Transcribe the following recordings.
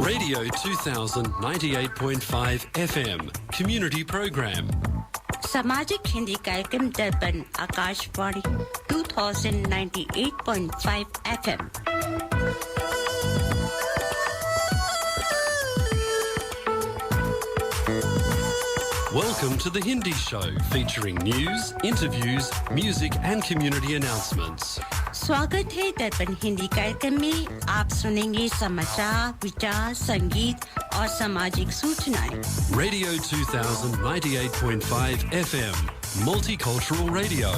Radio 2000 98.5 FM Community Program. सामाजिक हिंदी कार्यक्रम दर्पण Akashvani 2098.5 FM. Welcome to the Hindi Show, featuring news, interviews, music and community announcements. स्वागत है दर्पण हिंदी कार्यक्रम में आप सुनेंगे समाचार, विचार, संगीत और सामाजिक सूचनाएं. Radio 2000 98.5 FM Multicultural Radio.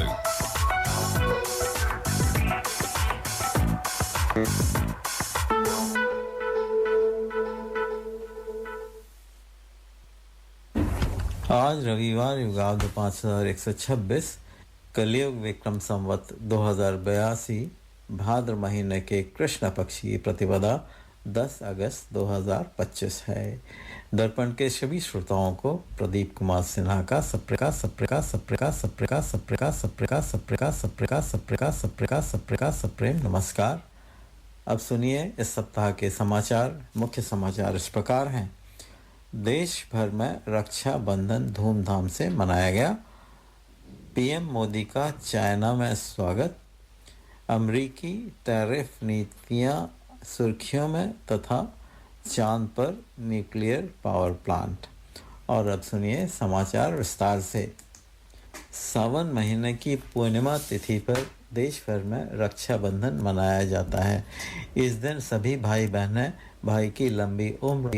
आज रविवार युगांत 5126 कलियुग विक्रम संवत 2082 भाद्र महीने के कृष्ण पक्ष की प्रतिपदा 10 अगस्त 2025 है. दर्पण के सभी श्रोताओं को प्रदीप कुमार सिन्हा का सप्रेम नमस्कार. अब सुनिए इस सप्ताह के समाचार. मुख्य समाचार इस प्रकार हैं. देश भर में रक्षा बंधन धूमधाम से मनाया गया. पीएम मोदी का चाइना में स्वागत. अमेरिकी टैरिफ नीतियां सुर्खियों में तथा चांद पर न्यूक्लियर पावर प्लांट. और अब सुनिए समाचार विस्तार से. सावन महीने की पूर्णिमा तिथि पर देश भर में रक्षा बंधन मनाया जाता है. इस दिन सभी भाई बहनें भाई की लंबी उम्र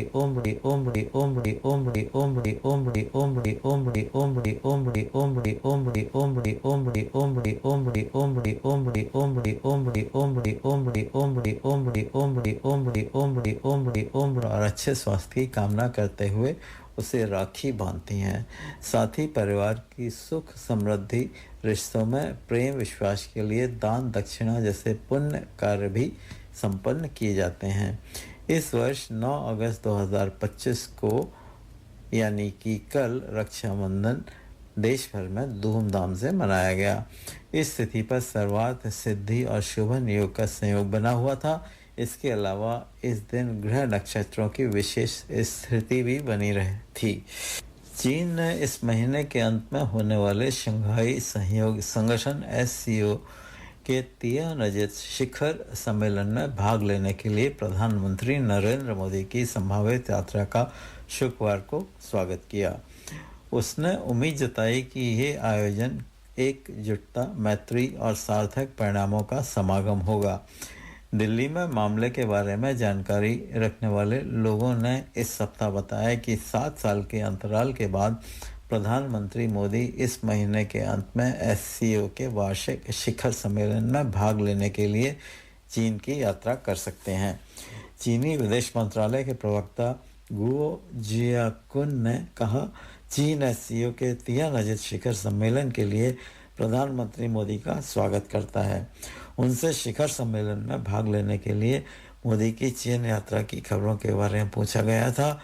और अच्छे स्वास्थ्य की कामना करते हुए उसे राखी बांधती हैं. साथ ही परिवार की सुख समृद्धि, रिश्तों में प्रेम विश्वास के लिए दान दक्षिणा जैसे पुण्य कार्य भी संपन्न किए जाते हैं. इस वर्ष 9 अगस्त 2025 को यानी कि कल रक्षाबंधन देश भर में धूमधाम से मनाया गया. इस तिथि पर सर्वार्थ सिद्धि और शुभ योग का संयोग बना हुआ था. इसके अलावा इस दिन ग्रह नक्षत्रों की विशेष स्थिति भी बनी रही थी. चीन ने इस महीने के अंत में होने वाले शंघाई सहयोग संगठन SCO के 93 शिखर सम्मेलन में भाग लेने के लिए प्रधानमंत्री नरेंद्र मोदी की संभावित यात्रा का शुक्रवार को स्वागत किया. उसने उम्मीद जताई कि ये आयोजन एकजुटता, मैत्री और सार्थक परिणामों का समागम होगा. दिल्ली में मामले के बारे में जानकारी रखने वाले लोगों ने इस सप्ताह बताया कि 7 साल के अंतराल के बाद प्रधानमंत्री मोदी इस महीने के अंत में SCO के वार्षिक शिखर सम्मेलन में भाग लेने के लिए चीन की यात्रा कर सकते हैं. चीनी विदेश मंत्रालय के प्रवक्ता गुओ जियाकुन ने कहा, चीन SCO के 93 शिखर सम्मेलन के लिए प्रधानमंत्री मोदी का स्वागत करता है. उनसे शिखर सम्मेलन में भाग लेने के लिए मोदी की चीन यात्रा की खबरों के बारे में पूछा गया था.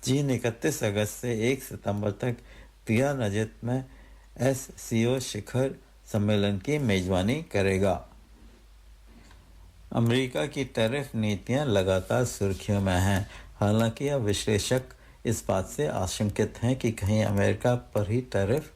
चीन 31 अगस्त से 1 सितंबर तक तियानजित में SCO शिखर सम्मेलन की मेजबानी करेगा. अमेरिका की टैरिफ नीतियां लगातार सुर्खियों में हैं. हालांकि अब विश्लेषक इस बात से आशंकित हैं कि कहीं अमेरिका पर ही टैरिफ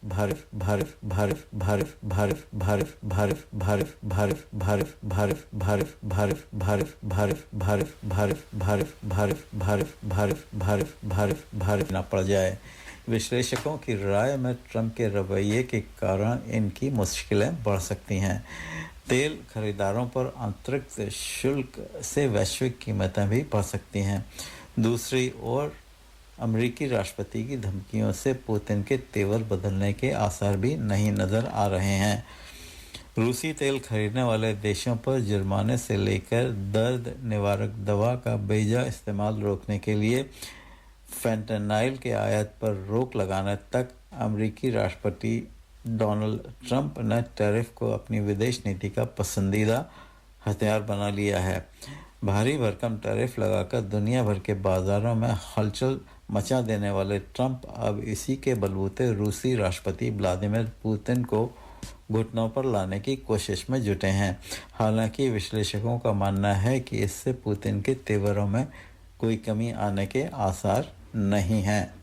न पड़ जाए. विश्लेषकों की राय में ट्रंप के रवैये के कारण इनकी मुश्किलें बढ़ सकती हैं. तेल खरीदारों पर अतिरिक्त शुल्क से वैश्विक कीमतें भी बढ़ सकती हैं. दूसरी ओर अमेरिकी राष्ट्रपति की धमकियों से पुतिन के तेवर बदलने के आसार भी नहीं नजर आ रहे हैं. रूसी तेल खरीदने वाले देशों पर जुर्माने से लेकर दर्द निवारक दवा का बेजा इस्तेमाल रोकने के लिए फेंटेनाइल के आयात पर रोक लगाने तक अमेरिकी राष्ट्रपति डोनाल्ड ट्रंप ने टैरिफ को अपनी विदेश नीति का पसंदीदा हथियार बना लिया है. भारी भरकम टैरिफ लगाकर दुनिया भर के बाजारों में हलचल मचा देने वाले ट्रंप अब इसी के बलबूते रूसी राष्ट्रपति व्लादिमीर पुतिन को घुटनों पर लाने की कोशिश में जुटे हैं। हालांकि विश्लेषकों का मानना है कि इससे पुतिन के तेवरों में कोई कमी आने के आसार नहीं हैं।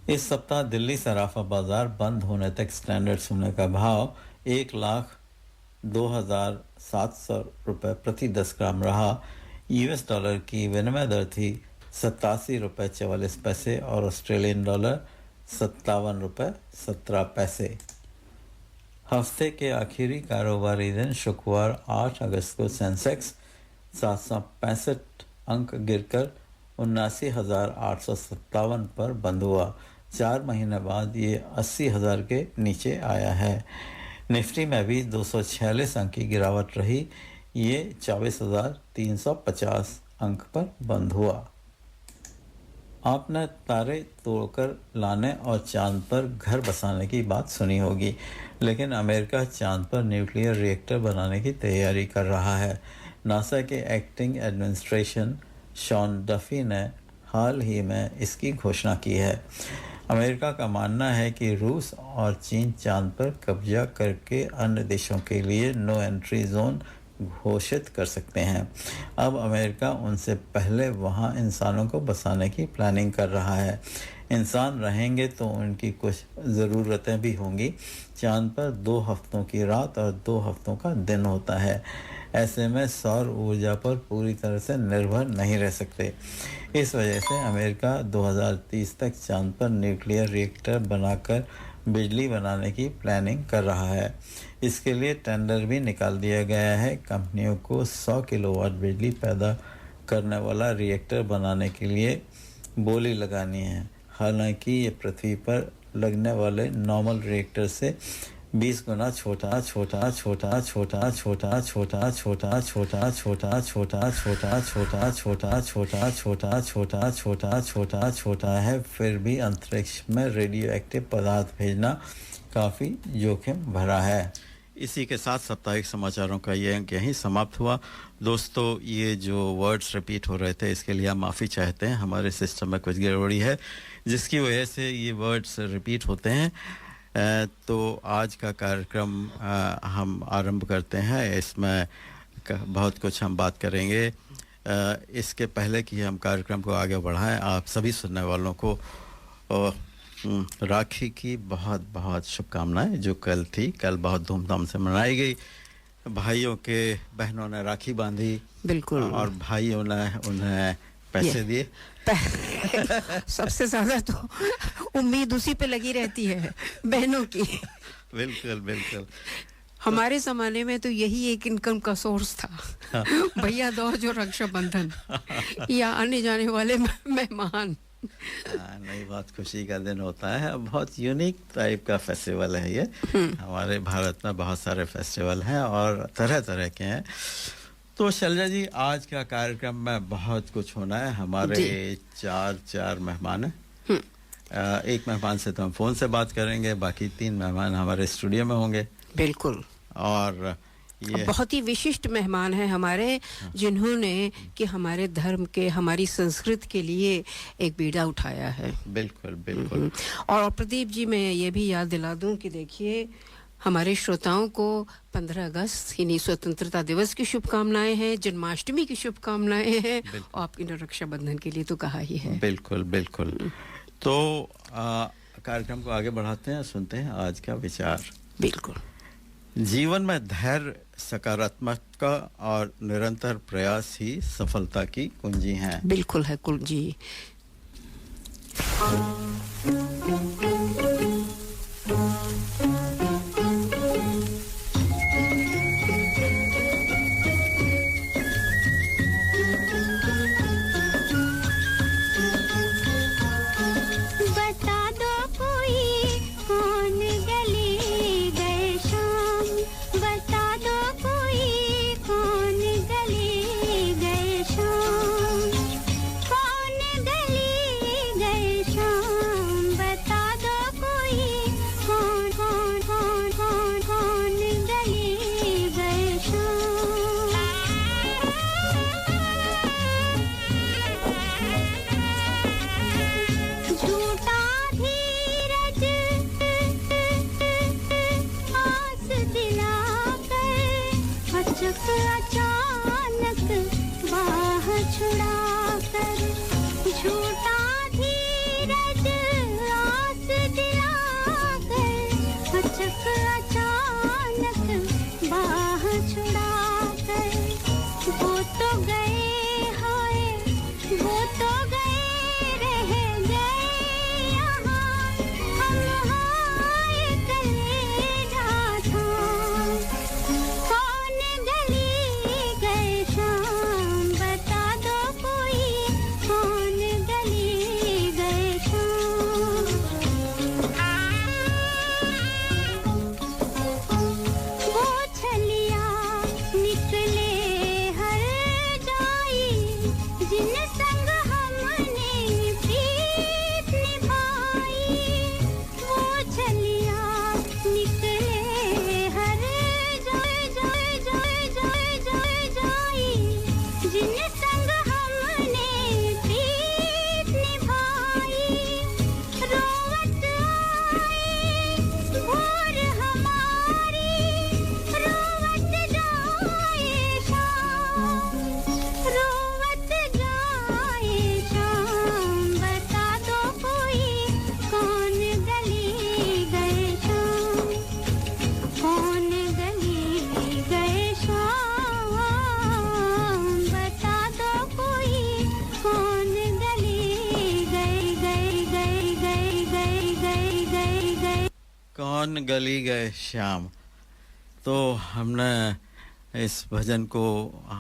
इस सप्ताह दिल्ली सराफा बाजार बंद होने तक स्टैंडर्ड सोने का भाव 1,02,700 रुपये प्रति 10 ग्राम रहा। यूएस डॉलर की विनिमय दर थी 87 रुपये 44 पैसे और ऑस्ट्रेलियन डॉलर 57 रुपये 17 पैसे। हफ्ते के आखिरी कारोबारी दिन शुक्रवार 8 अगस्त को सेंसेक्स 765 अंक गिरकर 79,857 पर बंद हुआ। 4 महीने बाद ये 80,000 के नीचे आया है। निफ्टी में भी 246 अंक की गिरावट रही। ये 24,350 अंक पर बंद हुआ। आपने तारे तोड़कर लाने और चांद पर घर बसाने की बात सुनी होगी, लेकिन अमेरिका चांद पर न्यूक्लियर रिएक्टर बनाने की तैयारी कर रहा है। नासा के एक्टिंग एडमिनिस्ट्रेशन शॉन डफी ने हाल ही में इसकी घोषणा की है। अमेरिका का मानना है कि रूस और चीन चांद पर कब्जा करके अन्य देशों के लिए नो एंट्री जोन घोषित कर सकते हैं। अब अमेरिका उनसे पहले वहां इंसानों को बसाने की प्लानिंग कर रहा है। इंसान रहेंगे तो उनकी कुछ ज़रूरतें भी होंगी। चांद पर 2 हफ्तों की रात और 2 हफ्तों का दिन होता है। ऐसे में सौर ऊर्जा पर पूरी तरह से निर्भर नहीं रह सकते। इस वजह से अमेरिका 2030 तक चांद पर न्यूक्लियर रिएक्टर बनाकर बिजली बनाने की प्लानिंग कर रहा है। इसके लिए टेंडर भी निकाल दिया गया है। कंपनियों को 100 किलोवाट बिजली पैदा करने वाला रिएक्टर बनाने के लिए बोली लगानी है। हालांकि ये पृथ्वी पर लगने वाले नॉर्मल रिएक्टर से 20 गुना छोटा है। फिर भी अंतरिक्ष में रेडियो एक्टिव पदार्थ भेजना काफ़ी जोखिम भरा है। इसी के साथ साप्ताहिक समाचारों का ये अंक यहीं समाप्त हुआ। दोस्तों, ये जो वर्ड्स रिपीट हो रहे थे इसके लिए हम माफ़ी चाहते हैं। हमारे सिस्टम में कुछ गड़बड़ी है जिसकी वजह से ये वर्ड्स रिपीट होते हैं। तो आज का कार्यक्रम हम आरंभ करते हैं। इसमें बहुत कुछ हम बात करेंगे। इसके पहले कि हम कार्यक्रम को आगे बढ़ाएं, आप सभी सुनने वालों को राखी की बहुत बहुत शुभकामनाएं। जो कल बहुत धूमधाम से मनाई गई। भाइयों के बहनों ने राखी बांधी, बिल्कुल, और भाइयों ने उन्हें पैसे दिए। सबसे ज्यादा तो उम्मीद उसी पे लगी रहती है, बहनों की। बिल्कुल बिल्कुल। हमारे जमाने में तो यही एक इनकम का सोर्स था। भैया दूज और रक्षाबंधन या आने जाने वाले मेहमान। नई बात खुशी का दिन होता है। बहुत यूनिक टाइप का फेस्टिवल है ये। हमारे भारत में बहुत सारे फेस्टिवल हैं और तरह तरह के हैं। तो शैलजा जी, आज का कार्यक्रम में बहुत कुछ होना है। हमारे चार मेहमान हैं। एक मेहमान से तो हम फोन से बात करेंगे, बाकी 3 मेहमान हमारे स्टूडियो में होंगे। बिल्कुल। और ये बहुत ही विशिष्ट मेहमान हैं हमारे, जिन्होंने कि हमारे धर्म के, हमारी संस्कृति के लिए एक बीड़ा उठाया है। बिल्कुल बिल्कुल। और प्रदीप जी, मैं ये भी याद दिला दूं कि देखिए, हमारे श्रोताओं को 15 अगस्त यानी स्वतंत्रता दिवस की शुभकामनाएं हैं, जन्माष्टमी की शुभकामनाएं हैं, और आपकी रक्षाबंधन के लिए तो कहा ही है। बिल्कुल बिल्कुल। तो कार्यक्रम को आगे बढ़ाते हैं, सुनते हैं आज का विचार। बिल्कुल। जीवन में धैर्य, सकारात्मकता और निरंतर प्रयास ही सफलता की कुंजी हैं। बिल्कुल है कुंजी। शाम अचानक बाह छुड़ा कर झूठा धीरज आस दिला कर अचानक बाह छुड़ा कर वो तो गए हाय वो तो गए रह गए यहाँ हम हाय कलेजा था कौन गली गए शाम बता दो कोई कौन गली गए शाम वो छलिया निकले हर जाई जिन संग हमने प्रीत निभाई वो छलिया निकले हर जाई जिन संग हमने प्रीत निभाई रोवत आई भोर हमारी रोवत जाए शाम रोवत जाए शाम बता दो कोई कौन गली गए शाम कौन गली गए शाम बता दो कोई कौन गली गए कौन गली गए शाम। तो हमने इस भजन को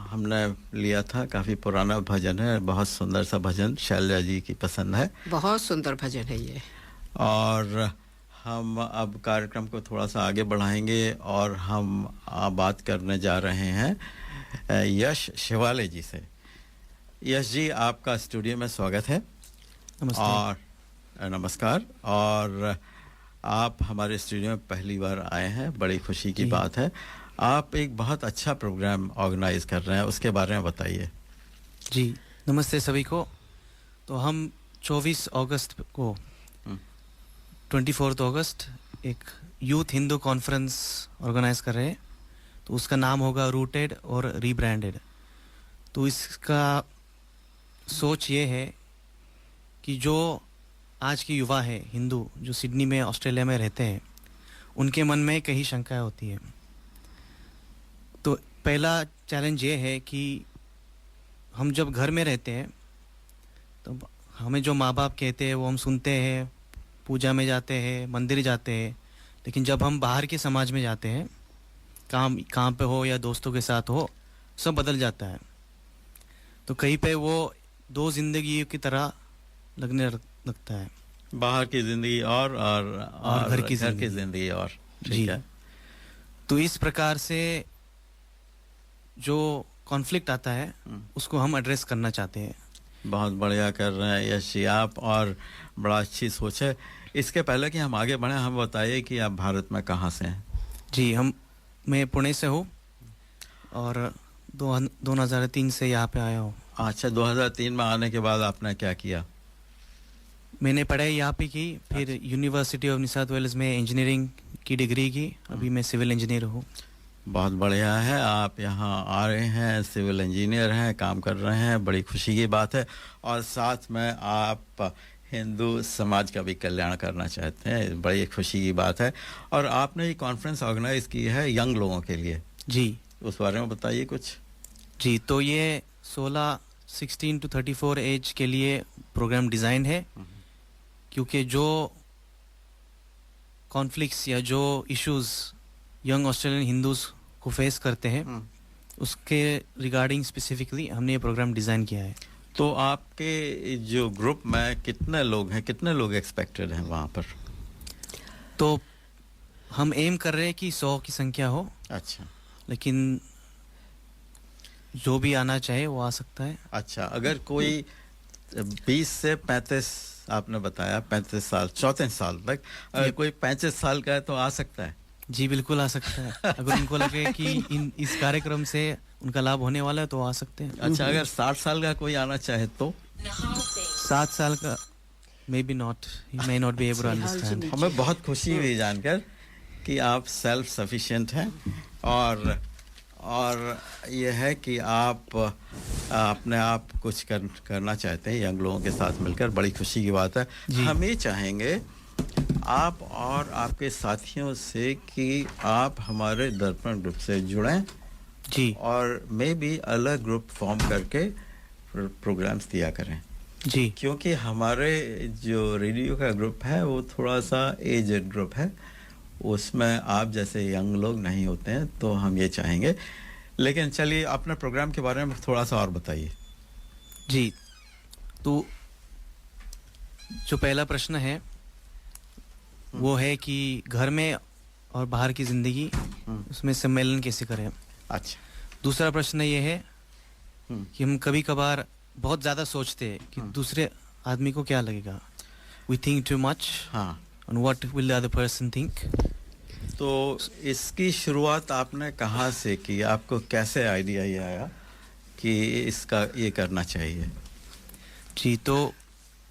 हमने लिया था, काफ़ी पुराना भजन है, बहुत सुंदर सा भजन, शैलजा जी की पसंद है। बहुत सुंदर भजन है ये। और हम अब कार्यक्रम को थोड़ा सा आगे बढ़ाएंगे और हम बात करने जा रहे हैं यश शिवाले जी से। यश जी, आपका स्टूडियो में स्वागत है। नमस्ते। और नमस्कार। और आप हमारे स्टूडियो में पहली बार आए हैं, बड़ी खुशी की बात है। आप एक बहुत अच्छा प्रोग्राम ऑर्गेनाइज कर रहे हैं, उसके बारे में बताइए। जी नमस्ते सभी को। तो हम 24 अगस्त को 24 अगस्त एक यूथ हिंदू कॉन्फ्रेंस ऑर्गेनाइज कर रहे हैं। तो उसका नाम होगा रूटेड और रीब्रांडेड। तो इसका सोच ये है कि जो आज के युवा है हिंदू जो सिडनी में ऑस्ट्रेलिया में रहते हैं, उनके मन में कई शंकाएं होती है। तो पहला चैलेंज ये है कि हम जब घर में रहते हैं तो हमें जो माँ बाप कहते हैं वो हम सुनते हैं, पूजा में जाते हैं, मंदिर जाते हैं। लेकिन जब हम बाहर के समाज में जाते हैं, काम पे हो या दोस्तों के साथ हो, सब बदल जाता है। तो कहीं पे वो दो जिंदगी की तरह लगने लगता है। बाहर की जिंदगी और घर की जिंदगी और। ठीक है। तो इस प्रकार से जो कॉन्फ्लिक्ट आता है उसको हम एड्रेस करना चाहते हैं। बहुत बढ़िया कर रहे हैं यश जी आप, और बड़ा अच्छी सोच है। इसके पहले कि हम आगे बढ़ें, हम बताइए कि आप भारत में कहाँ से हैं? जी मैं पुणे से हूँ और 2003 से यहाँ पे आया हूँ। अच्छा, 2003 में आने के बाद आपने क्या किया? मैंने पढ़ाई यहाँ पे की, फिर university of New South Wales में इंजीनियरिंग की डिग्री की। अभी मैं सिविल इंजीनियर हूँ। बहुत बढ़िया है, आप यहाँ आ रहे हैं, सिविल इंजीनियर हैं, काम कर रहे हैं, बड़ी खुशी की बात है। और साथ में आप हिंदू समाज का भी कल्याण करना चाहते हैं, बड़ी खुशी की बात है। और आपने ये कॉन्फ्रेंस ऑर्गेनाइज की है यंग लोगों के लिए। जी, उस बारे में बताइए कुछ। जी, तो ये 16 to 34 एज के लिए प्रोग्राम डिज़ाइन है, क्योंकि जो कॉन्फ्लिक्ट्स या जो इश्यूज यंग ऑस्ट्रेलियन हिंदूज को फेस करते हैं, उसके रिगार्डिंग स्पेसिफिकली हमने ये प्रोग्राम डिज़ाइन किया है। तो आपके जो ग्रुप में कितने लोग हैं, कितने लोग एक्सपेक्टेड हैं वहाँ पर? तो हम एम कर रहे हैं कि 100 की संख्या हो। अच्छा, लेकिन जो भी आना चाहे वो आ सकता है। अच्छा, अगर कोई 20 से 35, आपने बताया 35 साल 34 साल तक, अगर कोई 35 साल का है तो आ सकता है? जी बिल्कुल आ सकता है। अगर उनको लगे कि इस कार्यक्रम से उनका लाभ होने वाला है तो आ सकते हैं। अच्छा, अगर 60 साल का कोई आना चाहे तो? 7 साल का maybe not, he may not be able to understand. हमें बहुत खुशी हुई जानकर कि आप सेल्फ सफिशिएंट हैं और और ये है कि आप अपने आप कुछ करना चाहते हैं यंग लोगों के साथ मिलकर, बड़ी खुशी की बात है। हम ये चाहेंगे आप और आपके साथियों से कि आप हमारे दर्पण ग्रुप से जुड़ें जी और मे भी अलग ग्रुप फॉर्म करके प्रोग्राम्स दिया करें जी क्योंकि हमारे जो रेडियो का ग्रुप है वो थोड़ा सा एजेड ग्रुप है, उसमें आप जैसे यंग लोग नहीं होते हैं, तो हम ये चाहेंगे। लेकिन चलिए अपने प्रोग्राम के बारे में थोड़ा सा और बताइए। जी, तो जो पहला प्रश्न है वो है कि घर में और बाहर की जिंदगी उसमें सम्मेलन कैसे करें। अच्छा। दूसरा प्रश्न ये है कि हम कभी कभार बहुत ज़्यादा सोचते हैं कि दूसरे आदमी को क्या लगेगा, we think too much on what will the other person think. तो इसकी शुरुआत आपने कहाँ से की, आपको कैसे आइडिया ये आया कि इसका ये करना चाहिए? जी, तो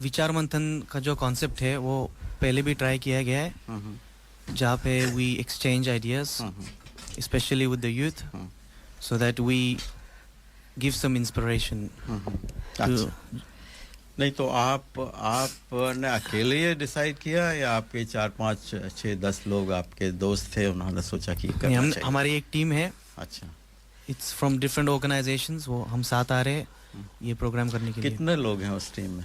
विचार मंथन का जो कॉन्सेप्ट है वो पहले भी ट्राई किया गया है, जहाँ पे we exchange ideas specially with the youth so that we give some inspiration. नहीं तो आपने अकेले ये डिसाइड किया या आपके 4 5 6 10 लोग आपके दोस्त थे, उन्होंने सोचा कि करना चाहिए? हमारी एक टीम है। अच्छा। इट्स फ्रॉम डिफरेंट ऑर्गेनाइजेशंस, वो हम साथ आ रहे हैं ये प्रोग्राम करने के लिए। कितने लोग हैं उस टीम में?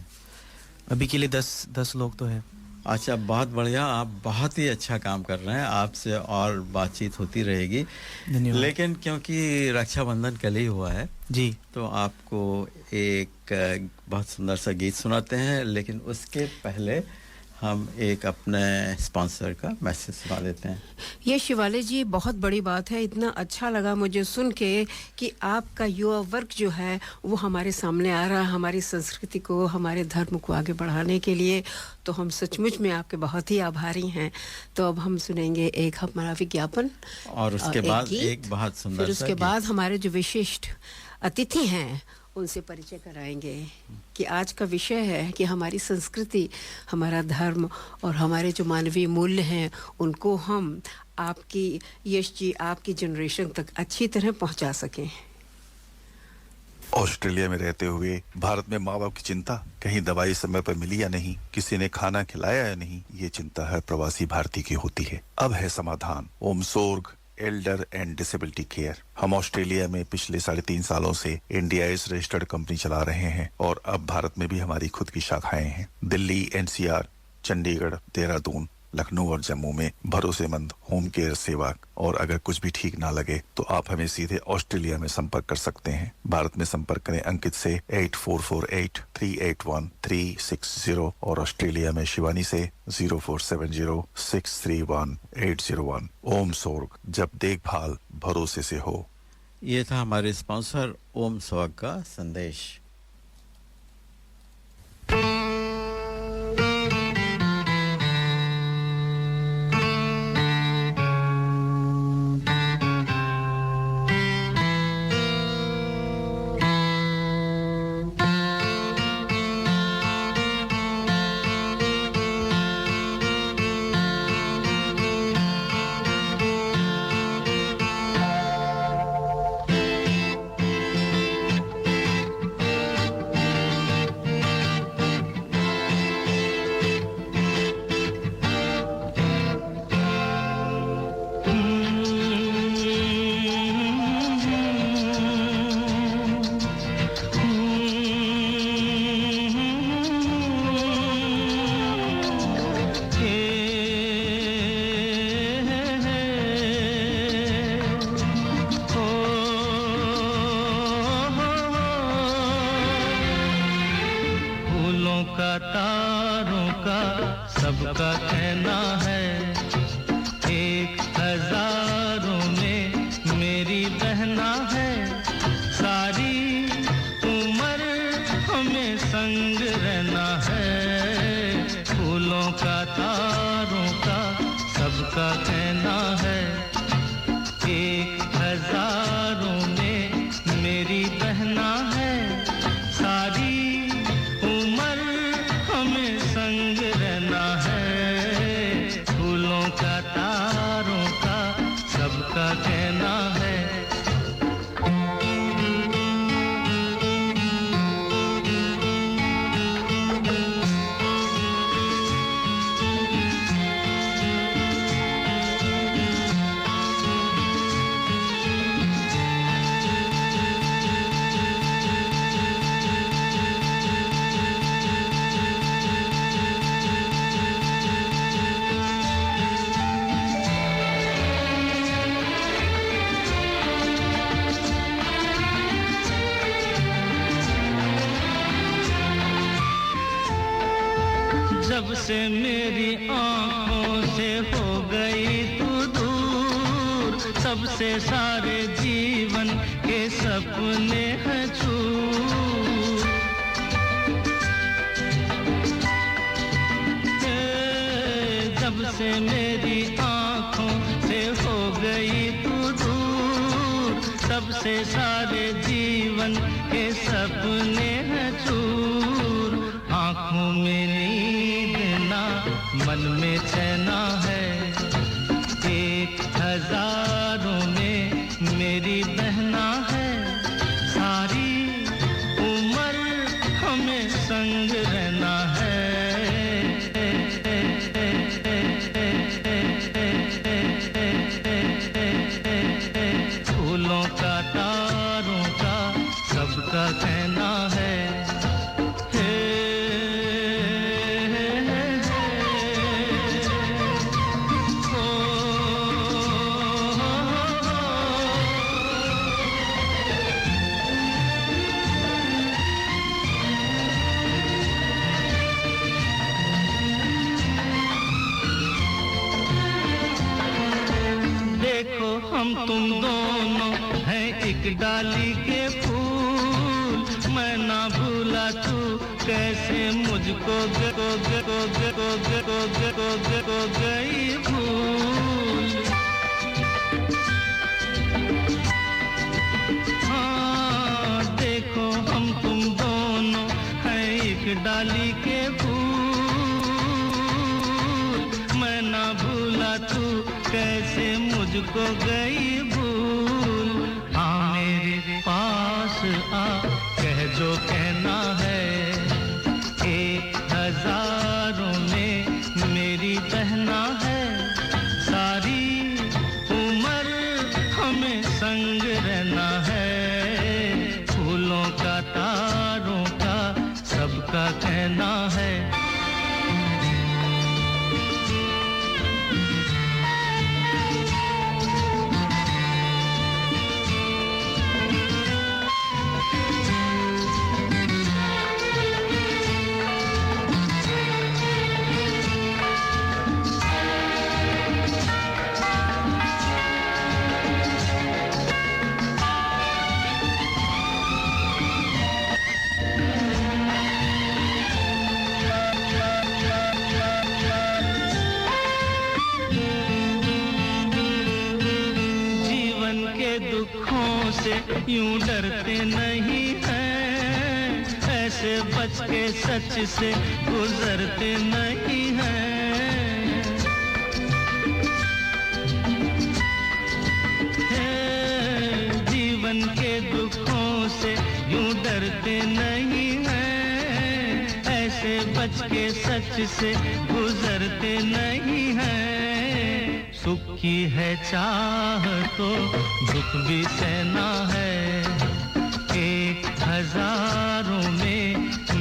अभी के लिए 10 लोग तो है। अच्छा, बहुत बढ़िया, आप बहुत ही अच्छा काम कर रहे हैं, आपसे और बातचीत होती रहेगी। धन्यवाद। लेकिन क्योंकि रक्षाबंधन कल ही हुआ है जी, तो आपको एक बहुत सुंदर सा गीत सुनाते हैं, लेकिन उसके पहले हम एक अपने स्पॉन्सर का मैसेज सुना देते हैं। ये शिवाले जी, बहुत बड़ी बात है, इतना अच्छा लगा मुझे सुन के कि आपका युवा वर्ग जो है वो हमारे सामने आ रहा है, हमारी संस्कृति को, हमारे धर्म को आगे बढ़ाने के लिए। तो हम सचमुच में आपके बहुत ही आभारी हैं। तो अब हम सुनेंगे एक हमारा विज्ञापन और उसके बाद गीत, एक बहुत सुंदर फिर सा उसके गीत। बाद हमारे जो विशिष्ट अतिथि हैं उनसे परिचय कराएंगे कि आज का विषय है कि हमारी संस्कृति, हमारा धर्म और हमारे जो मानवीय मूल्य हैं उनको हम आपकी यश जी, आपकी जनरेशन तक अच्छी तरह पहुंचा सकें। ऑस्ट्रेलिया में रहते हुए भारत में माँ बाप की चिंता, कहीं दवाई समय पर मिली या नहीं, किसी ने खाना खिलाया या नहीं, ये चिंता हर प्रवासी भारतीय की होती है। अब है समाधान, ओमसोर्ग एल्डर एंड डिसेबिलिटी केयर। हम ऑस्ट्रेलिया में पिछले 3.5 सालों से इंडियाज रजिस्टर्ड कंपनी चला रहे हैं और अब भारत में भी हमारी खुद की शाखाएं हैं। दिल्ली, एनसीआर, चंडीगढ़, देहरादून, लखनऊ और जम्मू में भरोसेमंद होम केयर सेवा। और अगर कुछ भी ठीक ना लगे तो आप हमें सीधे ऑस्ट्रेलिया में संपर्क कर सकते हैं। भारत में संपर्क करें अंकित से 8448-381-360 और ऑस्ट्रेलिया में शिवानी से 0470-631-801। ओम सोर्ग, जब देखभाल भरोसे से हो। ये था हमारे स्पॉन्सर ओम सोर्ग का संदेश। से मेरी आंखों से हो गई तू दूर तब से सारे जीवन के सपने हैं चूर जब से मेरी आंखों से हो गई तू दूर तब से सारे जीवन के सपने हैं चूर आंखों में नींद ना मन में चैना है 1000 में मेरी बहना है सारी उम्र हमें संग रहना है फूलों का तारों का सबका कहना है हम तुम दोनों हैं एक डाली के फूल मैं ना भूला तू कैसे मुझको गई भूल हाँ देखो हम तुम दोनों हैं एक डाली के फूल मैं ना भूला तू कैसे मुझको गई भूल आ मेरे पास आ कह जो कहना है 1000 में मेरी बहना है सारी उम्र हमें संग रहना है फूलों का तारों का सबका कहना है यूं डरते नहीं हैं ऐसे बच के सच से गुजरते नहीं हैं जीवन के दुखों से यूं डरते नहीं हैं ऐसे बच के सच से गुजरते नहीं हैं सुख की है चाह तो दुख भी सहना है 1000 में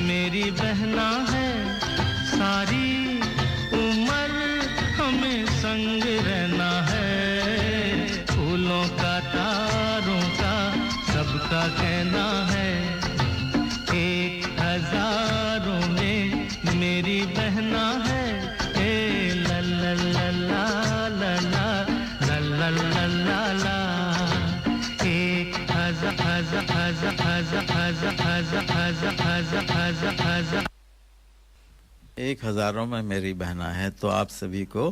मेरी बहना है सारी उम्र हमें संग रहना है फूलों का तारों का सबका कहना है 1000 में मेरी बहना है ला ला ला ला ला ला ला ला ला ला 1000 में मेरी बहना है तो आप सभी को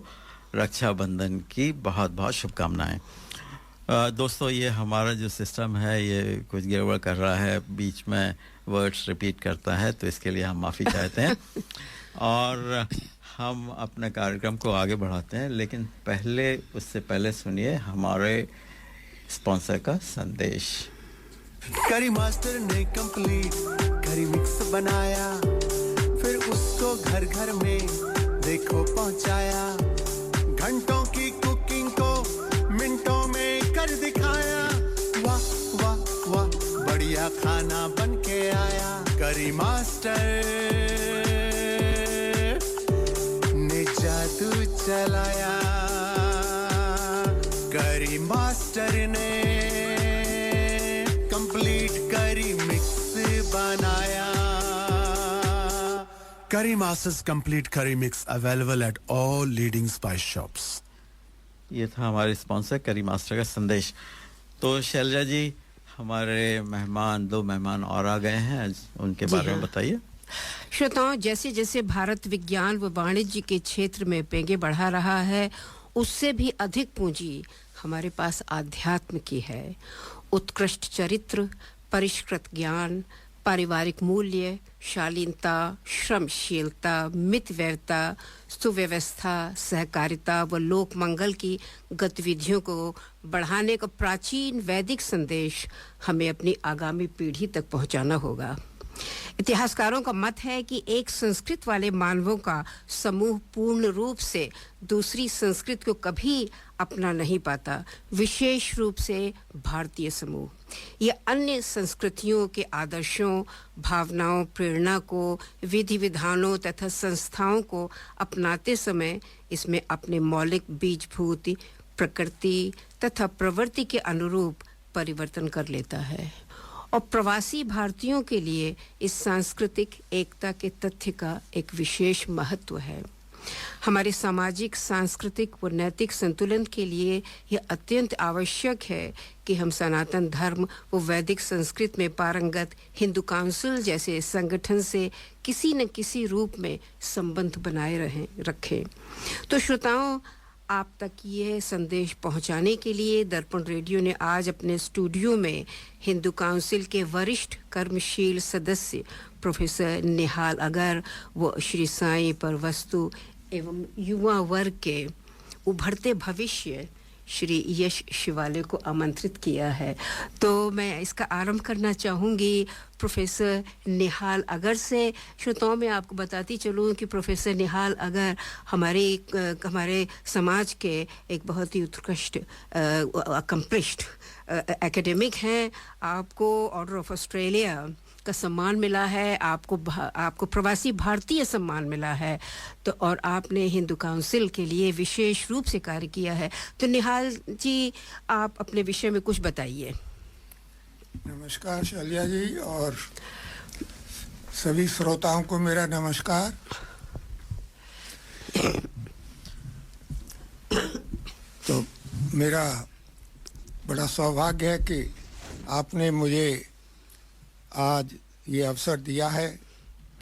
रक्षाबंधन की बहुत बहुत शुभकामनाएं दोस्तों ये हमारा जो सिस्टम है ये कुछ गड़बड़ कर रहा है बीच में वर्ड्स रिपीट करता है तो इसके लिए हम माफ़ी चाहते हैं और हम अपने कार्यक्रम को आगे बढ़ाते हैं लेकिन उससे पहले सुनिए हमारे स्पॉन्सर का संदेश करी मास्टर ने कंप्लीट करी मिक्स बनाया फिर उसको घर घर में देखो पहुंचाया घंटों की कुकिंग को मिनटों में कर दिखाया वाह वाह वाह बढ़िया खाना बन के आया करी मास्टर ने जादू चलाया करी मास्टर ने कंप्लीट करी मिक्स बनाया Curry Masters Complete Curry Mix available at all leading spice shops. ये था हमारे स्पॉन्सर करी मास्टर का संदेश। तो शैलजा जी, हमारे मेहमान, 2 मेहमान और आ गए हैं, उनके बारे में बताइए। श्रोताओं, जैसे जैसे भारत विज्ञान व वाणिज्य के क्षेत्र में पेंगे बढ़ा रहा है, उससे भी अधिक पूंजी हमारे पास आध्यात्म की है। उत्कृष्ट चरित्र, परिष्कृत ज्ञान, पारिवारिक मूल्य, शालीनता, श्रमशीलता, मितव्ययिता, सुव्यवस्था, सहकारिता व लोक मंगल की गतिविधियों को बढ़ाने का प्राचीन वैदिक संदेश हमें अपनी आगामी पीढ़ी तक पहुंचाना होगा। इतिहासकारों का मत है कि एक संस्कृत वाले मानवों का समूह पूर्ण रूप से दूसरी संस्कृत को कभी अपना नहीं पाता, विशेष रूप से भारतीय समूह। ये अन्य संस्कृतियों के आदर्शों, भावनाओं, प्रेरणा को, विधि विधानों तथा संस्थाओं को अपनाते समय इसमें अपने मौलिक बीजभूत प्रकृति तथा प्रवृत्ति के अनुरूप परिवर्तन कर लेता है। और प्रवासी भारतीयों के लिए इस सांस्कृतिक एकता के तथ्य का एक विशेष महत्व है। हमारे सामाजिक, सांस्कृतिक व नैतिक संतुलन के लिए यह अत्यंत आवश्यक है कि हम सनातन धर्म व वैदिक संस्कृत में पारंगत हिंदू काउंसिल जैसे संगठन से किसी न किसी रूप में संबंध बनाए रखें। तो श्रोताओं, आप तक ये संदेश पहुंचाने के लिए दर्पण रेडियो ने आज अपने स्टूडियो में हिंदू काउंसिल के वरिष्ठ कर्मशील सदस्य प्रोफेसर निहाल अगर व श्री साईं परवस्तु एवं युवा वर्ग के उभरते भविष्य श्री यश शिवालय को आमंत्रित किया है। तो मैं इसका आरंभ करना चाहूँगी प्रोफेसर निहाल अगर से। श्रोताओं, मैं आपको बताती चलूँ कि प्रोफेसर निहाल अगर हमारे समाज के एक बहुत ही उत्कृष्ट अकम्प्लिश्ड एकेडमिक हैं। आपको ऑर्डर ऑफ ऑस्ट्रेलिया का सम्मान मिला है, आपको प्रवासी भारतीय सम्मान मिला है, तो और आपने हिंदू काउंसिल के लिए विशेष रूप से कार्य किया है। तो निहाल जी, आप अपने विषय में कुछ बताइए। नमस्कार शैल्या जी और सभी श्रोताओं को मेरा नमस्कार। तो मेरा बड़ा सौभाग्य है कि आपने मुझे आज ये अवसर दिया है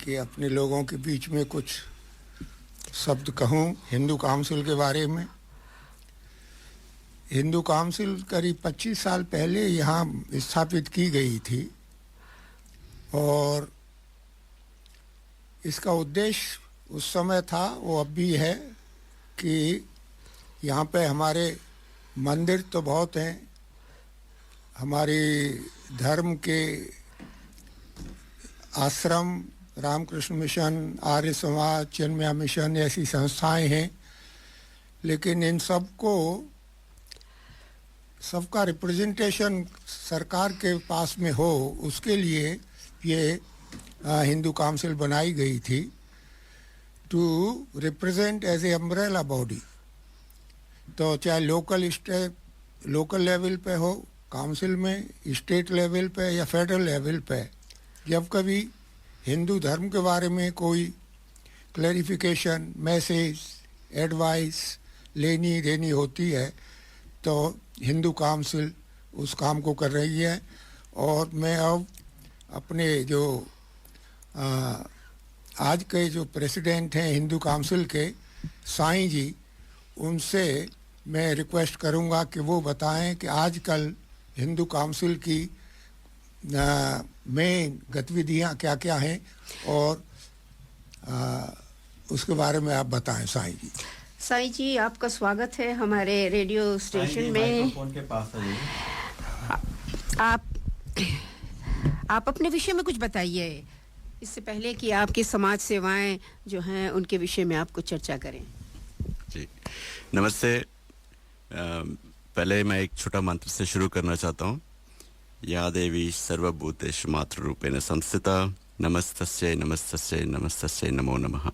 कि अपने लोगों के बीच में कुछ शब्द कहूँ हिंदू काउंसिल के बारे में। हिंदू काउंसिल करीब 25 साल पहले यहाँ स्थापित की गई थी और इसका उद्देश्य उस समय था, वो अब भी है, कि यहाँ पे हमारे मंदिर तो बहुत हैं, हमारे धर्म के आश्रम, रामकृष्ण मिशन, आर्य समाज, चिन्मया मिशन ऐसी संस्थाएं हैं, लेकिन इन सबका रिप्रेजेंटेशन सरकार के पास में हो, उसके लिए ये हिंदू काउंसिल बनाई गई थी to represent as a umbrella body. तो चाहे लोकल लेवल पे हो काउंसिल में, स्टेट लेवल पे या फेडरल लेवल पे, जब कभी हिंदू धर्म के बारे में कोई क्लैरिफिकेशन, मैसेज, एडवाइस लेनी देनी होती है तो हिंदू काउंसिल उस काम को कर रही है। और मैं अब अपने जो आज के जो प्रेसिडेंट हैं हिंदू काउंसिल के, साईं जी, उनसे मैं रिक्वेस्ट करूंगा कि वो बताएं कि आजकल हिंदू काउंसिल की मेन गतिविधियां क्या-क्या हैं और उसके बारे में आप बताएं साईं जी। साईं जी, आपका स्वागत है हमारे रेडियो स्टेशन में। फोन के पास आप अपने विषय में कुछ बताइए, इससे पहले कि आपकी समाज सेवाएं जो हैं उनके विषय में आप कुछ चर्चा करें। जी नमस्ते। पहले मैं एक छोटा मंत्र से शुरू करना चाहता हूँ। या देवी सर्वभूतेषु मातृरूपेण संस्थिता, नमस्तस्यै नमस्तस्यै नमस्तस्यै नमो नमः।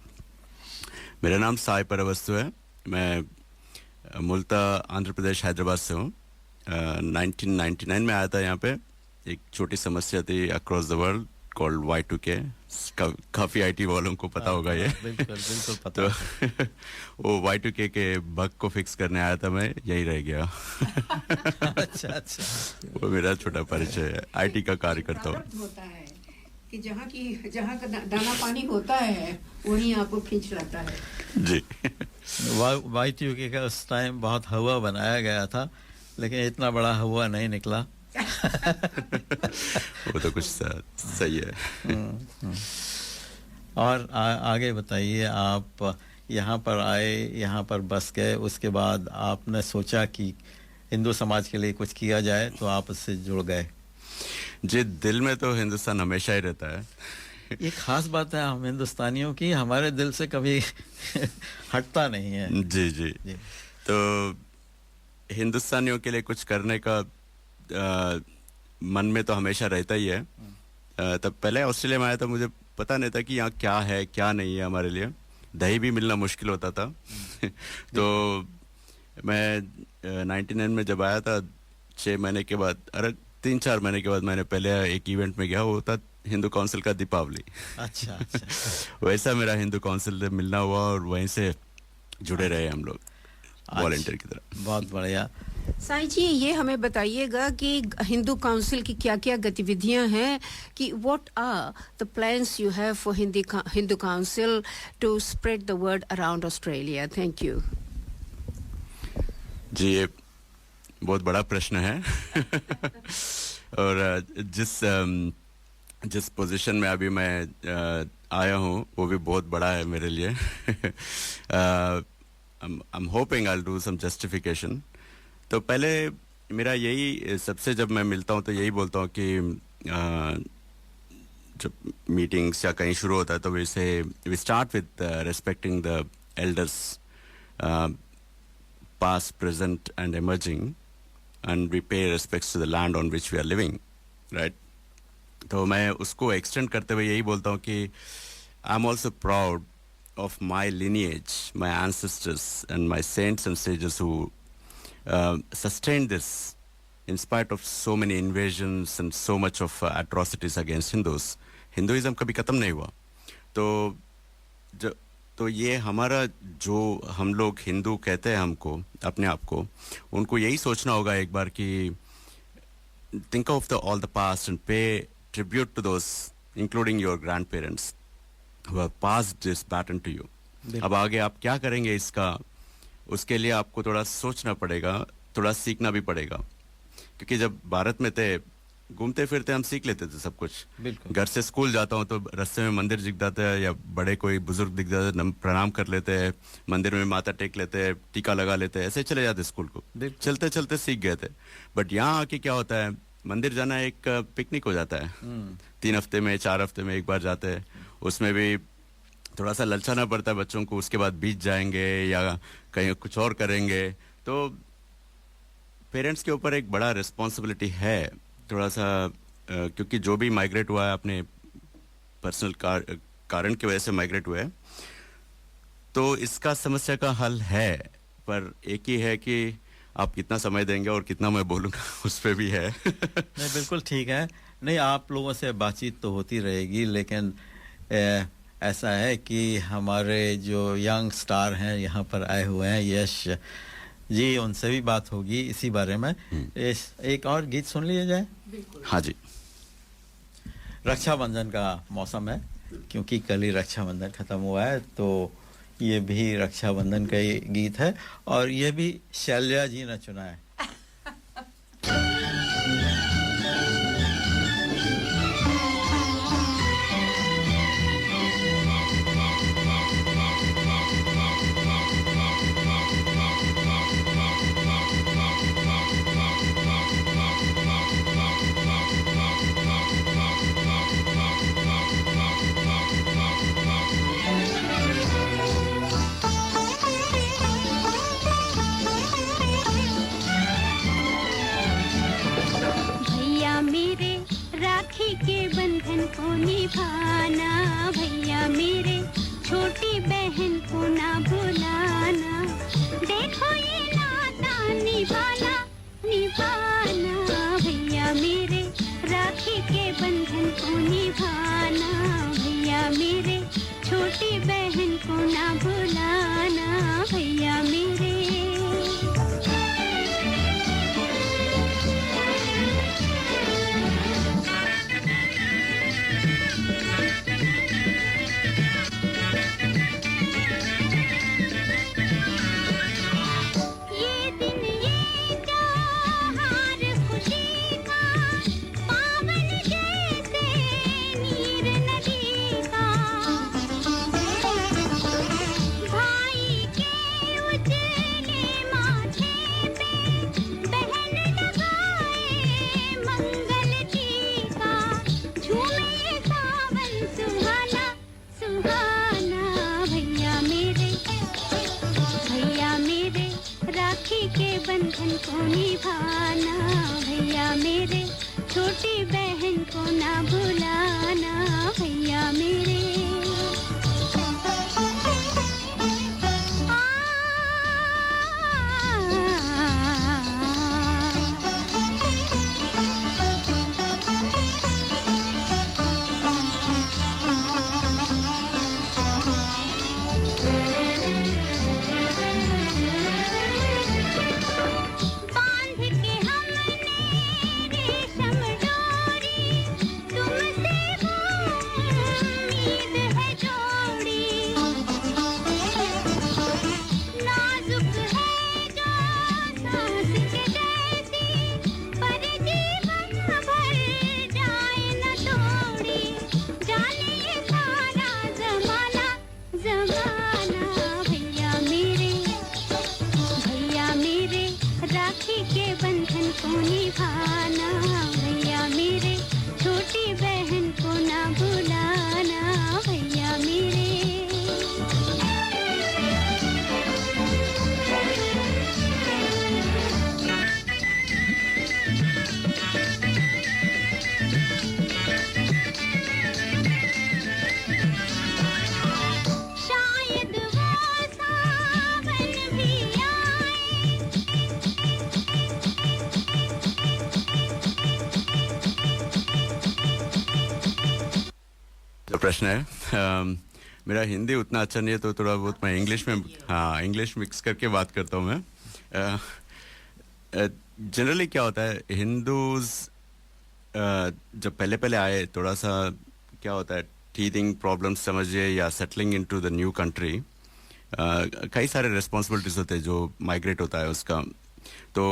मेरा नाम साई परवस्तु है। मैं मूलतः आंध्र प्रदेश हैदराबाद से हूँ। 1999 में आया था यहाँ पे। एक छोटी समस्या थी across the world, called Y2K. काफी आईटी वालों को पता होगा ये. बिल्कुल बिल्कुल पता. तो वो Y2K के बग को फिक्स करने आया था मैं, यही रह गया. अच्छा अच्छा. वो मेरा छोटा परिचय है. आईटी का कार्य करता हूँ. होता है कि जहाँ का दाना पानी होता है वहीं आपको खींच लाता है. जी. Y2K का उस टाइम बहुत हवा बनाया गया था, लेकिन इतना बड़ा हवा नहीं निकला. वो तो कुछ सही है. और आगे बताइए, आप यहाँ पर आए, यहाँ पर बस गए, उसके बाद आपने सोचा कि हिंदू समाज के लिए कुछ किया जाए, तो आप उससे जुड़ गए. जी, दिल में तो हिंदुस्तान हमेशा ही रहता है. ये खास बात है हम हिंदुस्तानियों की, हमारे दिल से कभी हटता नहीं है. जी जी, जी. तो हिंदुस्तानियों के लिए कुछ करने का मन में तो हमेशा रहता ही है. तब पहले ऑस्ट्रेलिया में आया था, मुझे पता नहीं था कि यहाँ क्या है क्या नहीं है. हमारे लिए दही भी मिलना मुश्किल होता था. तो मैं 99 में जब आया था, 6 महीने के बाद, 3-4 महीने के बाद मैंने पहले एक इवेंट में गया, वो था हिंदू काउंसिल का दीपावली. अच्छा अच्छा. वैसा मेरा हिंदू काउंसिल से मिलना हुआ और वहीं से जुड़े रहे हम लोग वॉलंटियर की तरह. बहुत बढ़िया. साईं जी, ये हमें बताइएगा कि हिंदू काउंसिल की क्या-क्या गतिविधियां हैं, कि what are the plans you have for Hindu council to spread the word around Australia. Thank you. जी, ये बहुत बड़ा प्रश्न है. और जिस पोजीशन में अभी मैं आया हूँ वो भी बहुत बड़ा है मेरे लिए. I'm hoping I'll do some justification. तो पहले मेरा यही, सबसे जब मैं मिलता हूँ तो यही बोलता हूँ कि जब मीटिंग्स या कहीं शुरू होता है तो वैसे we start with respecting the elders, past, present and emerging, and we pay respects to the land on which we are living, right? तो मैं उसको एक्सटेंड करते हुए यही बोलता हूँ कि I am also proud of my lineage, my ancestors and my saints and sages who sustained this in spite of so many invasions and so much of atrocities against Hindus. Hinduism कभी खत्म नहीं हुआ. तो ये हमारा, जो हम लोग हिंदू कहते हैं हमको, अपने आप को, उनको यही सोचना होगा एक बार कि think of all the past and pay tribute to those, including your grandparents, who have passed this baton to you. अब आगे आप क्या करेंगे इसका, उसके लिए आपको थोड़ा सोचना पड़ेगा, थोड़ा सीखना भी पड़ेगा. क्योंकि जब भारत में थे, घूमते फिरते हम सीख लेते थे सब कुछ. घर से स्कूल जाता हूँ तो रास्ते में मंदिर दिख जाता है या बड़े कोई बुजुर्ग दिख जाते हैं, प्रणाम कर लेते हैं, मंदिर में माथा टेक लेते हैं, टीका लगा लेते हैं, ऐसे चले जाते स्कूल को. चलते चलते सीख गए थे. बट यहाँ आके क्या होता है, मंदिर जाना एक पिकनिक हो जाता है. 3 हफ्ते में 4 हफ्ते में एक बार जाते हैं. उसमें भी थोड़ा सा ललचाना पड़ता है बच्चों को, उसके बाद बीच जाएंगे या कहीं कुछ और करेंगे. तो पेरेंट्स के ऊपर एक बड़ा रिस्पॉन्सिबिलिटी है थोड़ा सा, क्योंकि जो भी माइग्रेट हुआ है अपने पर्सनल कारण की वजह से माइग्रेट हुआ है, तो इसका समस्या का हल है. पर एक ही है कि आप कितना समय देंगे और कितना मैं बोलूँगा उस पर भी है. नहीं, बिल्कुल ठीक है. नहीं, आप लोगों से बातचीत तो होती रहेगी, लेकिन ऐसा है कि हमारे जो यंग स्टार हैं यहाँ पर आए हुए हैं, यश जी, उनसे भी बात होगी इसी बारे में. एक और गीत सुन लिया जाए. हाँ जी. रक्षाबंधन का मौसम है, क्योंकि कल ही रक्षाबंधन खत्म हुआ है, तो ये भी रक्षाबंधन का ही गीत है और ये भी शैलजा जी ने चुना है. को ना भुलाना भैया मेरे बंधन को निभाना भैया मेरे छोटी बहन को ना भुलाना भैया मेरे प्रश्न है मेरा हिंदी उतना अच्छा नहीं है तो थोड़ा बहुत मैं इंग्लिश में इंग्लिश मिक्स करके बात करता हूँ मैं जनरली क्या होता है हिंदूज जब पहले पहले आए थोड़ा सा क्या होता है टीथिंग प्रॉब्लम्स समझिए या settling into the new country कई सारे रिस्पॉन्सिबिलिटीज होते हैं जो माइग्रेट होता है उसका तो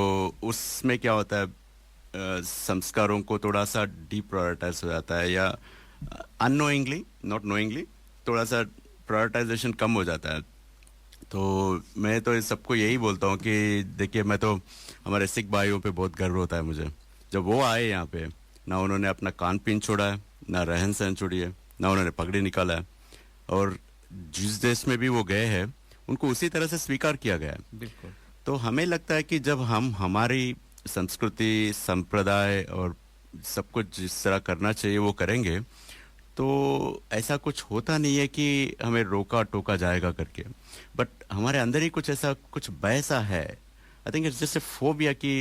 उसमें क्या होता है संस्कारों को थोड़ा सा डीप्रायोरिटाइज हो जाता है या अननोइंगली नॉट नोइंगली थोड़ा सा प्रायोरिटाइजेशन कम हो जाता है तो मैं तो सबको यही बोलता हूँ कि देखिए मैं तो हमारे सिख भाइयों पे बहुत गर्व होता है मुझे जब वो आए यहाँ पे ना उन्होंने अपना कान पीन छोड़ा है ना रहन सहन छोड़ी है ना उन्होंने पगड़ी निकाला है और जिस देश में भी वो गए हैं उनको उसी तरह से स्वीकार किया गया है बिल्कुल तो हमें लगता है कि जब हम हमारी संस्कृति संप्रदाय और सब कुछ जिस तरह करना चाहिए वो करेंगे तो ऐसा कुछ होता नहीं है कि हमें रोका टोका जाएगा करके बट हमारे अंदर ही कुछ ऐसा कुछ बैसा है I think it's just a phobia कि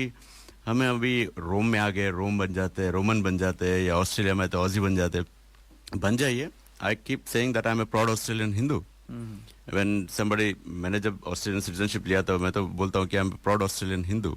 हमें अभी रोम में आ गए रोम बन जाते हैं रोमन बन जाते हैं या ऑस्ट्रेलिया में तो ऑजी बन जाते हैं बन जाइए I keep saying that I am a proud Australian Hindu when somebody मैंने जब ऑस्ट्रेलियन सिटीजनशिप लिया तो मैं तो बोलता हूँ कि I am proud Australian Hindu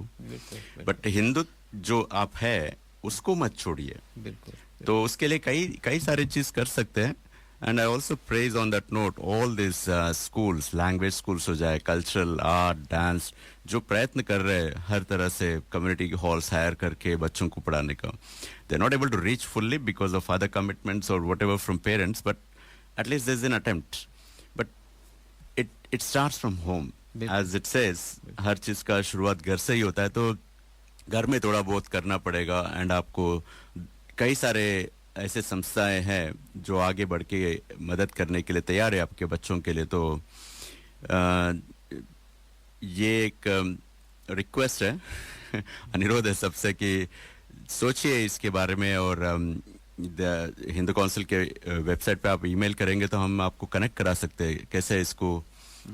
but Hindu जो आप है उसको मत छोड़िए बिल्कुल तो उसके लिए कई सारी चीज कर सकते हैं and I also praise on that note all this schools language schools हो जाए कल्चरल आर्ट डांस जो प्रयत्न कर रहे हैं हर तरह से कम्युनिटी हॉल्स हायर करके बच्चों को पढ़ाने का they are not able to reach fully because of other commitments और whatever from parents but at least there is an attempt but it starts from home as it says हर चीज का शुरुआत घर से ही होता है तो घर में थोड़ा बहुत करना पड़ेगा एंड आपको कई सारे ऐसे संस्थाएं हैं जो आगे बढ़ के मदद करने के लिए तैयार है आपके बच्चों के लिए तो ये एक रिक्वेस्ट है अनुरोध है सबसे कि सोचिए इसके बारे में और हिंदू काउंसिल के वेबसाइट पे आप ईमेल करेंगे तो हम आपको कनेक्ट करा सकते हैं कैसे इसको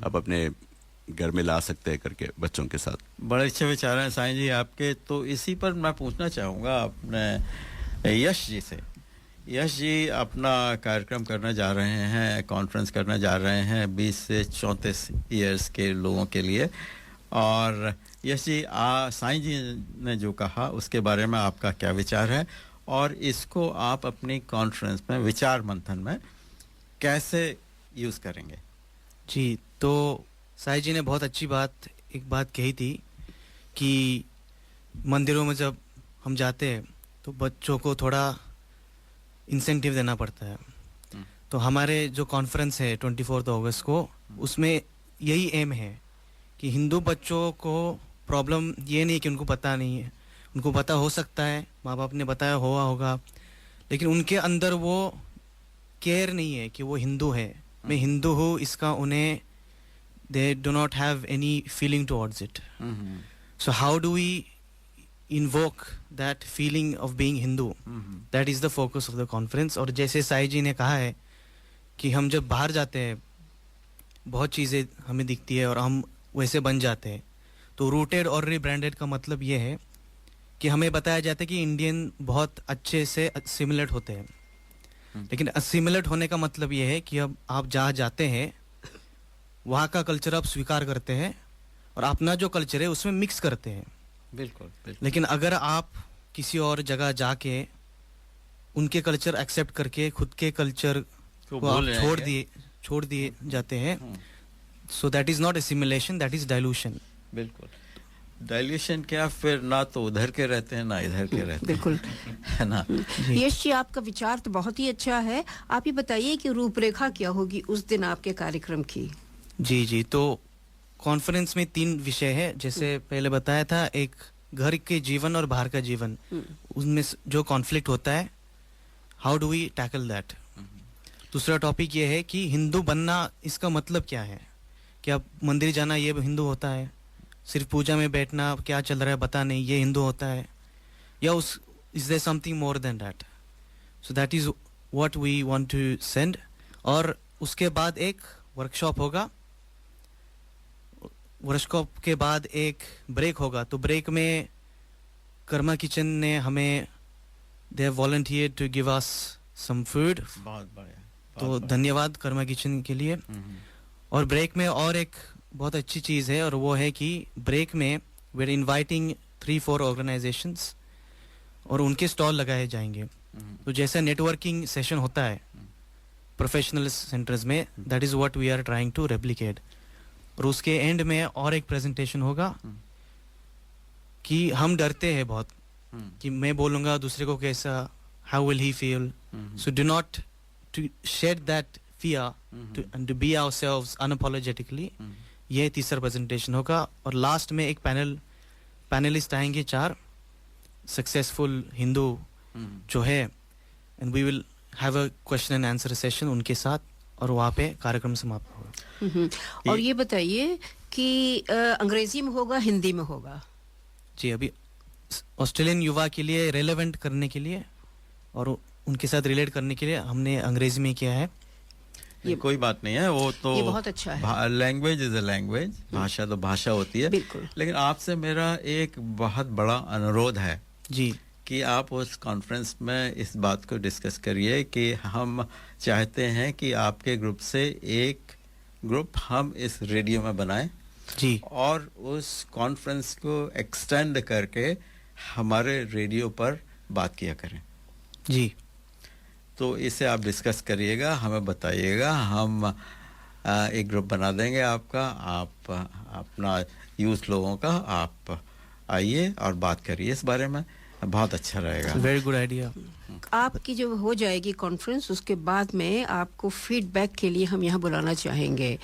आप अपने घर में ला सकते हैं करके बच्चों के साथ बड़े अच्छे विचार हैं साईं जी आपके तो इसी पर मैं पूछना चाहूँगा अपने यश जी से यश जी अपना कार्यक्रम करने जा रहे हैं, कॉन्फ्रेंस करने जा रहे हैं 20 से 34 इयर्स के लोगों के लिए। और यश जी, साईं जी ने जो कहा उसके बारे में आपका क्या विचार है, और इसको आप अपनी कॉन्फ्रेंस में विचार मंथन में कैसे यूज़ करेंगे? जी, तो साईं जी ने बहुत अच्छी एक बात कही थी कि मंदिरों में जब हम जाते हैं तो बच्चों को थोड़ा इंसेंटिव देना पड़ता है। तो हमारे जो कॉन्फ्रेंस है 24 अगस्त को, उसमें यही एम है कि हिंदू बच्चों को प्रॉब्लम ये नहीं कि उनको पता नहीं है, उनको पता हो सकता है, माँ बाप ने बताया हुआ होगा, लेकिन उनके अंदर वो केयर नहीं है कि वो हिंदू है, मैं हिंदू हूँ, इसका उन्हें they do not have any feeling towards it. So how do we invoke that feeling of being Hindu? That is the focus of the conference. और जैसे साई जी ने कहा है कि हम जब बाहर जाते हैं बहुत चीज़ें हमें दिखती है और हम वैसे बन जाते हैं, तो रूटेड और रिब्रांडेड का मतलब ये है कि हमें बताया जाता है कि इंडियन बहुत अच्छे से असिमिलेट होते हैं, लेकिन असिमिलेट होने का मतलब ये है कि अब आप जहाँ जाते हैं वहाँ का कल्चर आप स्वीकार करते हैं और अपना जो कल्चर है उसमें मिक्स करते हैं। बिल्कुल। लेकिन अगर आप किसी और जगह जाके उनके कल्चर एक्सेप्ट करके खुद के कल्चर को आप छोड़ दिए जाते हैं, सो that is not assimilation, that is dilution. बिल्कुल, डाइल्यूशन क्या, फिर ना तो उधर के रहते हैं ना इधर के रहते हैं। बिल्कुल है ना। यश जी, आपका विचार तो बहुत ही अच्छा है। आप ये बताइए कि रूपरेखा क्या होगी उस दिन आपके कार्यक्रम की? जी, तो कॉन्फ्रेंस में 3 विषय है, जैसे पहले बताया था, एक घर के जीवन और बाहर का जीवन, उनमें जो कॉन्फ्लिक्ट होता है, how do we tackle that. दूसरा टॉपिक ये है कि हिंदू बनना इसका मतलब क्या है, क्या मंदिर जाना ये हिंदू होता है, सिर्फ पूजा में बैठना क्या चल रहा है पता नहीं ये हिंदू होता है, या is there something more than that. So that is what we want to send. और उसके बाद एक वर्कशॉप होगा, वर्कशॉप के बाद एक ब्रेक होगा, तो ब्रेक में कर्मा किचन ने हमें they have volunteered to give us some food. बहुत बढ़िया, तो धन्यवाद कर्मा किचन के लिए। और ब्रेक में और एक बहुत अच्छी चीज़ है, और वो है कि ब्रेक में वी आर इनवाइटिंग 3-4 ऑर्गेनाइजेशंस और उनके स्टॉल लगाए जाएंगे। तो जैसा नेटवर्किंग सेशन होता है प्रोफेशनल सेंटर्स में, that is what we are trying to replicate. और उसके एंड में और एक प्रेजेंटेशन होगा कि हम डरते हैं बहुत कि मैं बोलूँगा दूसरे को कैसा, how will he feel, so do not to shed that fear and to be ourselves unapologetically. ये तीसरा प्रेजेंटेशन होगा। और लास्ट में एक पैनलिस्ट आएंगे 4 सक्सेसफुल हिंदू जो है, and we will have a question and answer session उनके साथ, और वहाँ पे कार्यक्रम समाप्त होगा। और ये बताइए कि अंग्रेजी में होगा, हिंदी में होगा? जी, अभी ऑस्ट्रेलियन युवा के लिए रेलेवेंट करने के लिए और उनके साथ रिलेट करने के लिए हमने अंग्रेजी में किया है। ये कोई बात नहीं है, वो तो ये बहुत अच्छा है। लैंग्वेज इज अ लैंग्वेज, भाषा तो भाषा होती है। बिल्कुल। लेकिन आपसे मेरा एक बहुत बड़ा अनुरोध है जी कि आप उस कॉन्फ्रेंस में इस बात को डिस्कस करिए कि हम चाहते हैं कि आपके ग्रुप से एक ग्रुप हम इस रेडियो में बनाएं जी, और उस कॉन्फ्रेंस को एक्सटेंड करके हमारे रेडियो पर बात किया करें। जी, तो इसे आप डिस्कस करिएगा, हमें बताइएगा, हम एक ग्रुप बना देंगे आपका, आप अपना यूथ लोगों का आप आइए और बात करिए इस बारे में, बहुत अच्छा रहेगा। Very good idea. आपकी जो हो जाएगी कॉन्फ्रेंस, उसके बाद में आपको फीडबैक के लिए हम यहाँ बुलाना चाहेंगे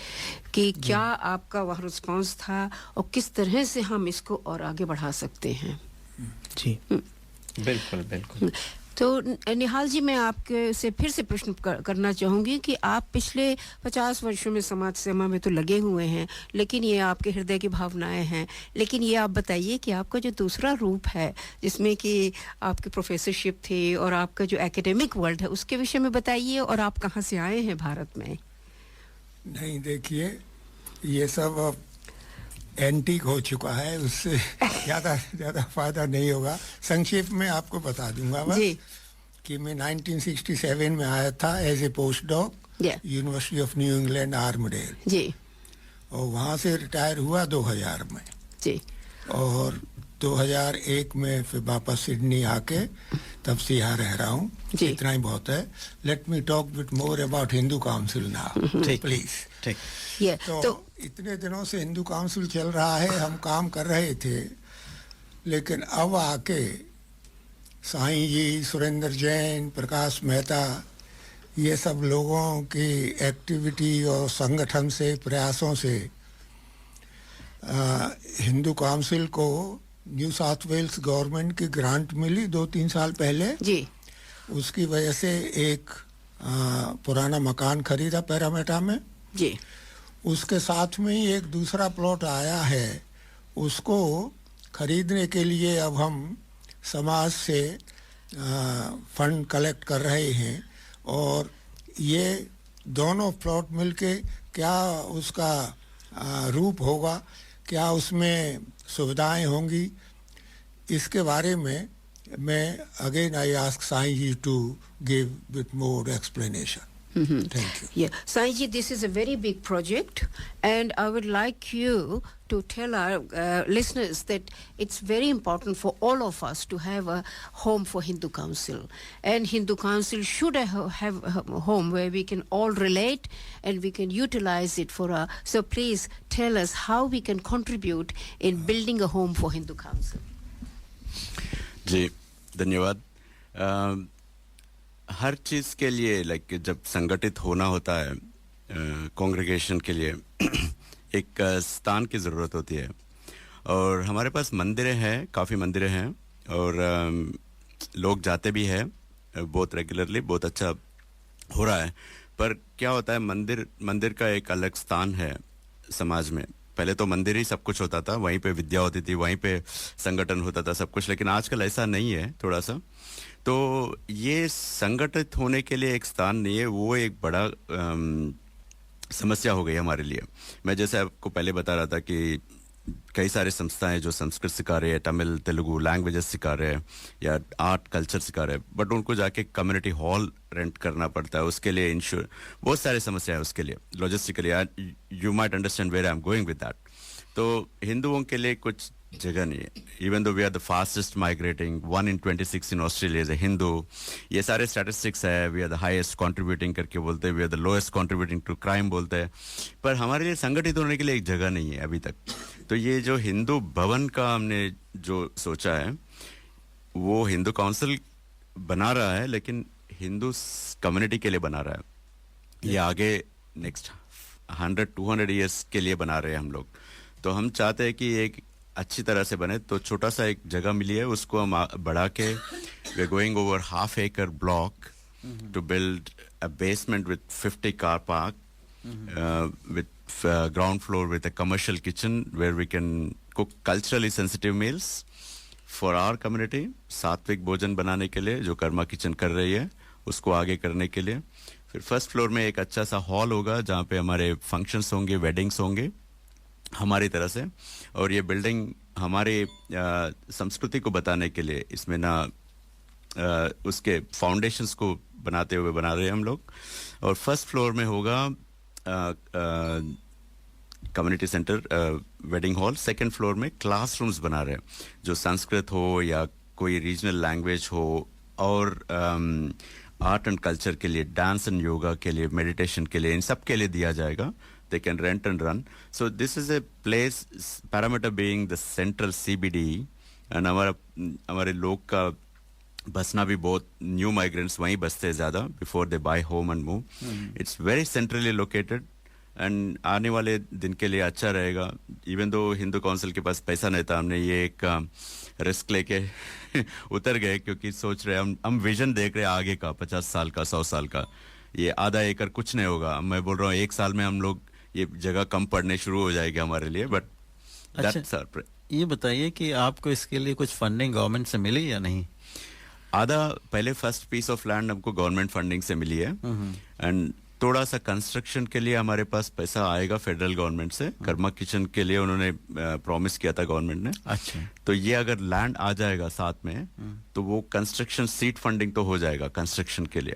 कि क्या आपका वह रिस्पांस था और किस तरह से हम इसको और आगे बढ़ा सकते हैं। जी बिल्कुल बिल्कुल। तो निहाल जी, मैं आपके से फिर से प्रश्न करना चाहूँगी कि आप पिछले 50 वर्षों में समाज सेवा में तो लगे हुए हैं, लेकिन ये आपके हृदय की भावनाएं हैं, लेकिन ये आप बताइए कि आपका जो दूसरा रूप है जिसमें कि आपकी प्रोफेसरशिप थी और आपका जो एकेडमिक वर्ल्ड है, उसके विषय में बताइए, और आप कहाँ से आए हैं भारत में? नहीं, देखिए, ये सब अब एंटीक हो चुका है, उससे ज़्यादा फायदा नहीं होगा। संक्षेप में आपको बता दूंगा बस। जी। कि मैं 1967 में आया था as a post doc University of New England Armidale जी, और वहाँ से रिटायर हुआ 2000 में जी, और 2001 में फिर वापस सिडनी आके तब से यहाँ रह रहा हूँ। इतना ही बहुत है। Let me talk with more about Hindu council now please. ठीक। तो इतने दिनों से हिंदू काउंसिल चल रहा है, हम काम कर रहे थे, लेकिन अब आके साईं जी, सुरेंद्र जैन, प्रकाश मेहता, ये सब लोगों की एक्टिविटी और संगठन से, प्रयासों से हिंदू काउंसिल को न्यू साउथ वेल्स गवर्नमेंट की ग्रांट मिली 2-3 साल पहले जी। उसकी वजह से एक पुराना मकान खरीदा पैरामेटा में जी। उसके साथ में ही एक दूसरा प्लॉट आया है, उसको खरीदने के लिए अब हम समाज से फंड कलेक्ट कर रहे हैं और ये दोनों प्लॉट मिलके क्या उसका रूप होगा, क्या उसमें सुविधाएं होंगी, इसके बारे में मैं again I ask Sai ji to give with more explanation. Thank you. Yeah, Saiji, this is a very big project, and I would like you to tell our listeners that it's very important for all of us to have a home for Hindu Council, and Hindu Council should have a home where we can all relate and we can utilize it for our. So please tell us how we can contribute in building a home for Hindu Council. जी, धन्यवाद। हर चीज़ के लिए like जब संगठित होना होता है congregation के लिए एक स्थान की ज़रूरत होती है, और हमारे पास मंदिरें हैं, काफ़ी मंदिरें हैं, और लोग जाते भी हैं बहुत रेगुलरली, बहुत अच्छा हो रहा है। पर क्या होता है, मंदिर का एक अलग स्थान है समाज में। पहले तो मंदिर ही सब कुछ होता था, वहीं पे विद्या होती थी, वहीं पे संगठन होता था सब कुछ, लेकिन आजकल ऐसा नहीं है थोड़ा सा। तो ये संगठित होने के लिए एक स्थान नहीं है, वो एक बड़ा समस्या हो गई हमारे लिए। मैं जैसे आपको पहले बता रहा था कि कई सारे संस्थाएं जो संस्कृत सिखा रहे हैं, तमिल तेलुगु लैंग्वेजेस सिखा रहे हैं या आर्ट कल्चर सिखा रहे हैं, बट उनको जाके कम्युनिटी हॉल रेंट करना पड़ता है, उसके लिए इंश्योर बहुत सारी समस्या है, उसके लिए logistically you might understand where I am going with that. तो हिंदुओं के लिए कुछ जगह नहीं है, even though we are the fastest migrating, 1 in 26 in Australia is a Hindu. ये सारे स्टैटिस्टिक्स है, we are the highest contributing करके बोलते हैं, we are the lowest contributing to crime बोलते हैं, पर हमारे लिए संगठित होने के लिए एक जगह नहीं है अभी तक। तो ये जो हिंदू भवन का हमने जो सोचा है, वो हिंदू काउंसिल बना रहा है, लेकिन हिंदू कम्युनिटी के लिए बना रहा है। ये आगे नेक्स्ट 100-200 ईयर्स के लिए बना रहे हैं हम लोग। तो हम चाहते हैं कि एक अच्छी तरह से बने, तो छोटा सा एक जगह मिली है, उसको हम बढ़ा के we are going over ½ acre block to build a basement with 50 car park, with ground floor with a commercial kitchen where we can cook culturally sensitive meals for our community, सात्विक भोजन बनाने के लिए जो कर्मा किचन कर रही है, उसको आगे करने के लिए। फिर फर्स्ट फ्लोर में एक अच्छा सा हॉल होगा जहाँ पे हमारे फंक्शंस होंगे, वेडिंग्स होंगे हमारी तरह से, और ये बिल्डिंग हमारे संस्कृति को बताने के लिए, इसमें ना उसके फाउंडेशंस को बनाते हुए बना रहे हैं हम लोग। और फर्स्ट फ्लोर में होगा community centre, wedding hall. Second floor में क्लासरूम्स बना रहे हैं, जो संस्कृत हो या कोई रीजनल लैंग्वेज हो, और आर्ट एंड कल्चर के लिए, डांस एंड योगा के लिए, मेडिटेशन के लिए, इन सब के लिए दिया जाएगा। They can rent and run. So this is a place, Parameter being the central CBD, and हमारे लोग का बसना भी बहुत, न्यू माइग्रेंट्स वहीं बसते हैं ज़्यादा before they buy home and move. It's very centrally located, and आने वाले दिन के लिए अच्छा रहेगा। Even though हिंदू काउंसिल के पास पैसा नहीं था, हमने ये एक रिस्क लेके उतर गए, क्योंकि सोच रहे हम विजन देख रहे हैं आगे का, 50 साल का, 100 साल का। ये ½ एकड़ कुछ नहीं होगा, मैं बोल रहा हूँ 1 साल में हम लोग ये जगह कम पड़ने शुरू हो जाएगी हमारे लिए। बट अच्छा, ये बताइए कि आपको इसके लिए कुछ फंडिंग गवर्नमेंट से मिली या नहीं? आधा पहले फर्स्ट पीस ऑफ लैंड हमको गवर्नमेंट फंडिंग से मिली है, एंड थोड़ा सा कंस्ट्रक्शन के लिए हमारे पास पैसा आएगा फेडरल गवर्नमेंट से। कर्मा किचन के लिए उन्होंने प्रॉमिस किया था गवर्नमेंट ने। अच्छा, तो ये अगर लैंड आ जाएगा साथ में तो वो कंस्ट्रक्शन सीड फंडिंग तो हो जाएगा कंस्ट्रक्शन के लिए।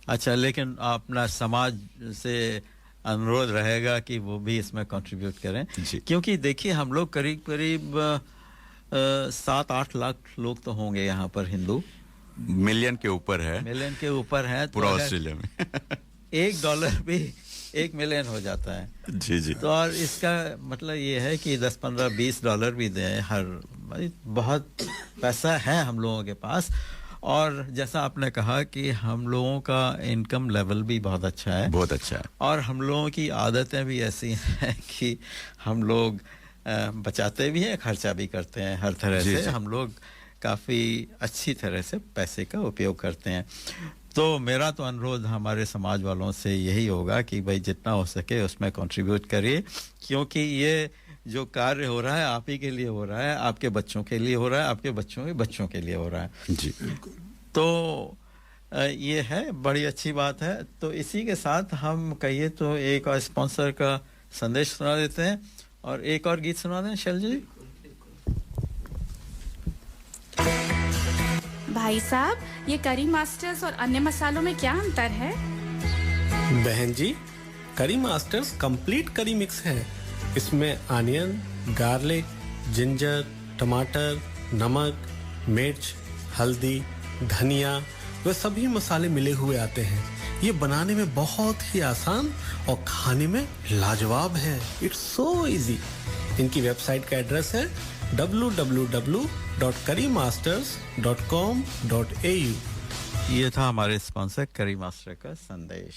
अच्छा, लेकिन अपना समाज से अनुरोध रहेगा कि वो भी इसमें कंट्रीब्यूट करें, क्योंकि देखिए हम लोग करीब करीब 7-8 लाख लोग तो होंगे यहाँ पर हिंदू। मिलियन के ऊपर है, मिलियन के ऊपर है पूरा ऑस्ट्रेलिया में। $1 भी 1 मिलियन हो जाता है। जी जी। तो और इसका मतलब ये है कि 10, 15, $20 भी दें हर, बहुत पैसा है हम लोगों के पास। और जैसा आपने कहा कि हम लोगों का इनकम लेवल भी बहुत अच्छा है, बहुत अच्छा है। और हम लोगों की आदतें भी ऐसी हैं कि हम लोग बचाते भी हैं, खर्चा भी करते हैं हर तरह से। हम लोग काफ़ी अच्छी तरह से पैसे का उपयोग करते हैं। तो मेरा तो अनुरोध हमारे समाज वालों से यही होगा कि भाई जितना हो सके उसमें कंट्रीब्यूट करिए, क्योंकि ये जो कार्य हो रहा है आप ही के लिए हो रहा है, आपके बच्चों के लिए हो रहा है, आपके बच्चों के बच्चों के लिए हो रहा है। जी, तो ये है, बड़ी अच्छी बात है। तो इसी के साथ हम कहिए तो एक और स्पॉन्सर का संदेश सुना देते हैं और एक और गीत सुना दें शैलजा जी। भाई साहब, ये करी मास्टर्स और अन्य मसालों में क्या अंतर है? बहन जी, करी मास्टर्स कंप्लीट करी मिक्स है। इसमें अनियन, गार्लिक, जिंजर, टमाटर, नमक, मिर्च, हल्दी, धनिया वे सभी मसाले मिले हुए आते हैं। ये बनाने में बहुत ही आसान और खाने में लाजवाब है। It's so easy. इनकी वेबसाइट का एड्रेस है www.currymasters.com.au। ये था हमारे स्पॉन्सर करी मास्टर का संदेश।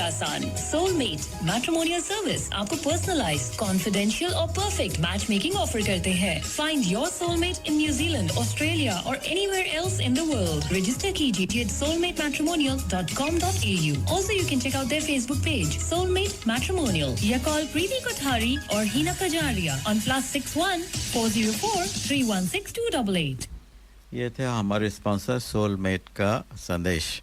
आसान। सोलमेट मैट्रिमोनियल सर्विस आपको पर्सनलाइज, कॉन्फिडेंशियल और परफेक्ट मैच मेकिंग ऑफर करते हैं। Find your soulmate in New Zealand, Australia और anywhere else in the world. Register कीजिए at soulmatematrimonial.com.au. Also, you can check out their Facebook page, Soulmate Matrimonial. या call Preeti Kothari or Hina Kajaria on +61 404 316 288. ये थे हमारे sponsor soulmate का संदेश।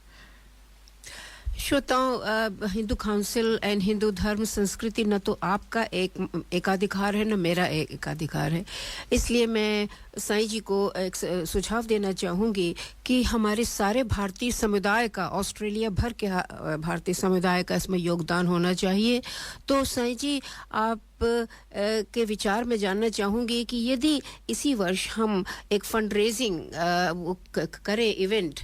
श्रोताओं, Hindu council and Hindu धर्म संस्कृति न तो आपका एक एकाधिकार है न मेरा एक एकाधिकार है, इसलिए मैं साईं जी को एक सुझाव देना चाहूँगी कि हमारे सारे भारतीय समुदाय का, ऑस्ट्रेलिया भर के भारतीय समुदाय का इसमें योगदान होना चाहिए। तो साईं जी, आप के विचार में जानना चाहूँगी कि यदि इसी वर्ष हम एक फंड रेजिंग करें इवेंट,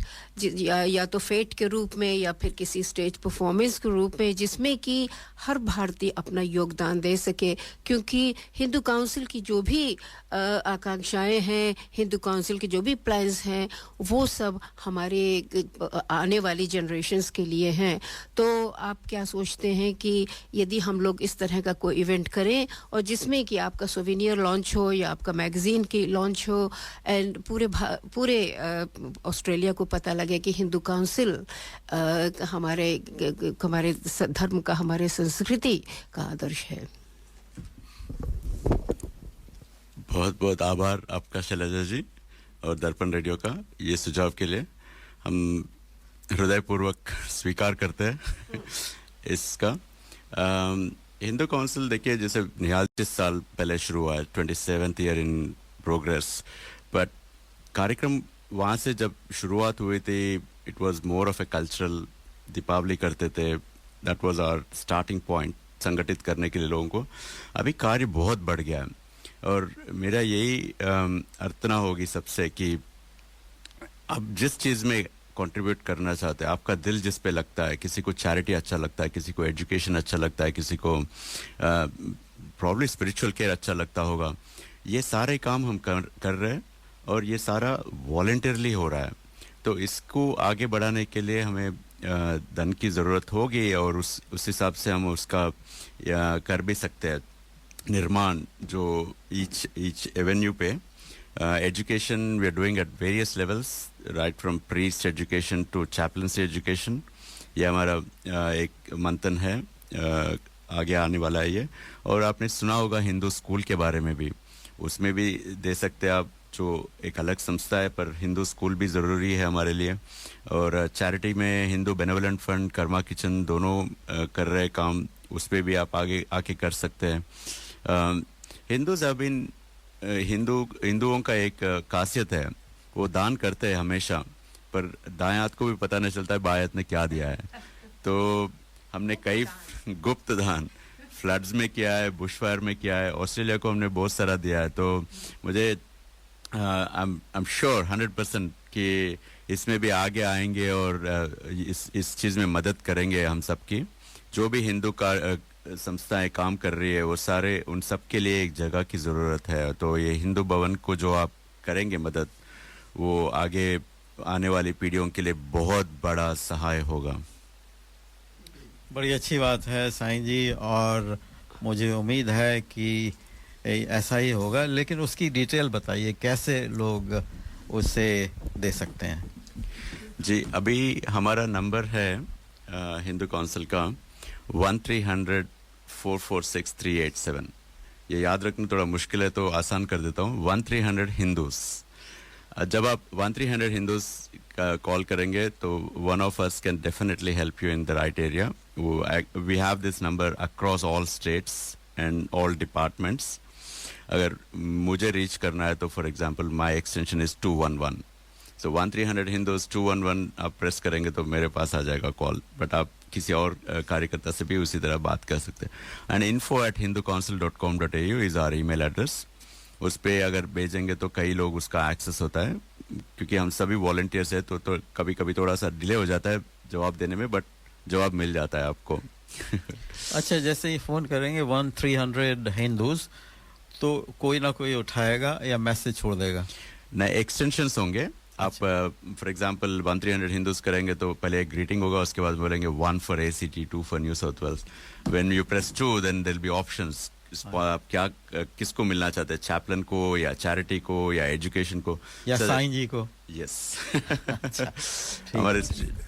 या तो फेट के रूप में या फिर किसी स्टेज परफॉर्मेंस के रूप में, जिसमें कि हर भारतीय अपना योगदान दे सके, क्योंकि हिंदू काउंसिल की जो भी आकांक्षाएं हैं, हिंदू काउंसिल के जो भी प्लान्स हैं, वो सब हमारे आने वाली जनरेशन्स के लिए हैं। तो आप क्या सोचते हैं कि यदि हम लोग इस तरह का कोई इवेंट करें और जिसमें कि आपका सोवेनियर लॉन्च हो या आपका मैगजीन की लॉन्च हो, एंड पूरे ऑस्ट्रेलिया को पता लगे कि हिंदू काउंसिल हमारे धर्म का, हमारे संस्कृति का आदर्श है। बहुत बहुत आभार आपका शैलजा जी और दर्पण रेडियो का ये सुझाव के लिए। हम हृदयपूर्वक स्वीकार करते हैं इसका। हिंदू काउंसिल देखिए, जैसे निहाल 25 साल पहले शुरू हुआ है, 27th year in progress, but कार्यक्रम वहाँ से जब शुरुआत हुई थी, it was more of a cultural. Deepavali करते थे, that was our starting point संगठित करने के लिए लोगों को। अभी कार्य बहुत बढ़ गया है और मेरा यही अर्थना होगी सबसे कि अब जिस चीज़ में कंट्रीब्यूट करना चाहते हैं, आपका दिल जिस पे लगता है, किसी को चैरिटी अच्छा लगता है, किसी को एजुकेशन अच्छा लगता है, किसी को प्रॉब्ली स्पिरिचुअल केयर अच्छा लगता होगा, ये सारे काम हम कर रहे हैं और ये सारा वॉलंटियरली हो रहा है। तो इसको आगे बढ़ाने के लिए हमें धन की ज़रूरत होगी और उस हिसाब से हम उसका कर भी सकते हैं निर्माण, जो ईच एवेन्यू पे education we are doing at various levels, right from priest education to chaplaincy education. ये हमारा एक मंथन है, आगे आने वाला है ये। और आपने सुना होगा हिंदू स्कूल के बारे में भी, उसमें भी दे सकते हैं आप, जो एक अलग संस्था है, पर हिंदू स्कूल भी ज़रूरी है हमारे लिए। और चैरिटी में Hindu benevolent fund, Karma kitchen दोनों कर रहे काम, उस पर भी आप आगे आके कर सकते हैं। हिंदुओं का एक खासियत है, वो दान करते हैं हमेशा, पर दाएं हाथ को भी पता नहीं चलता है बाएं हाथ ने क्या दिया है। तो हमने कई गुप्त दान फ्लड्स में किया है, बुशफायर में किया है, ऑस्ट्रेलिया को हमने बहुत सारा दिया है। तो मुझे आई एम श्योर 100% कि इसमें भी आगे आएंगे और इस चीज़ में मदद करेंगे हम सबकी। जो भी हिंदू का संस्थाएं काम कर रही है, वो सारे उन सब के लिए एक जगह की ज़रूरत है। तो ये हिंदू भवन को जो आप करेंगे मदद, वो आगे आने वाली पीढ़ियों के लिए बहुत बड़ा सहाय होगा। बड़ी अच्छी बात है साईं जी, और मुझे उम्मीद है कि ऐसा ही होगा। लेकिन उसकी डिटेल बताइए, कैसे लोग उसे दे सकते हैं? जी, अभी हमारा नंबर है हिंदू काउंसिल का 1300-446-387। ये याद रखना थोड़ा मुश्किल है, तो आसान कर देता हूँ, 1300 हिंदूस। जब आप 1300 हिंदूस का कॉल करेंगे तो one of us can definitely help you in the right area. We have this number across all states and all departments. अगर मुझे रीच करना है तो for example my extension is 211। So 1300 Hindus 211 आप प्रेस करेंगे तो मेरे पास आ जाएगा कॉल। बट आप किसी और कार्यकर्ता से भी उसी तरह बात कर सकते हैं। And info@hindukouncil.com.au is our email address. उस पर अगर भेजेंगे तो कई लोग उसका एक्सेस होता है, क्योंकि हम सभी वॉलंटियर्स हैं, तो कभी कभी थोड़ा सा डिले हो जाता है जवाब देने में, बट जवाब मिल जाता है आपको। अच्छा, जैसे ही फ़ोन करेंगे 1300 हिंदूस, तो कोई ना कोई उठाएगा या मैसेज छोड़ देगा? नए एक्सटेंशंस होंगे, आप फॉर एग्जांपल 1300 हिंदूज करेंगे तो पहले एक ग्रीटिंग होगा, उसके बाद बोलेंगे 1 for ACT, 2 for New South Wales. When you press 2 then there will be options. आप क्या किसको मिलना चाहते हैं, चैपलन को या चैरिटी को या एजुकेशन को या साईं जी को? यस. हमारे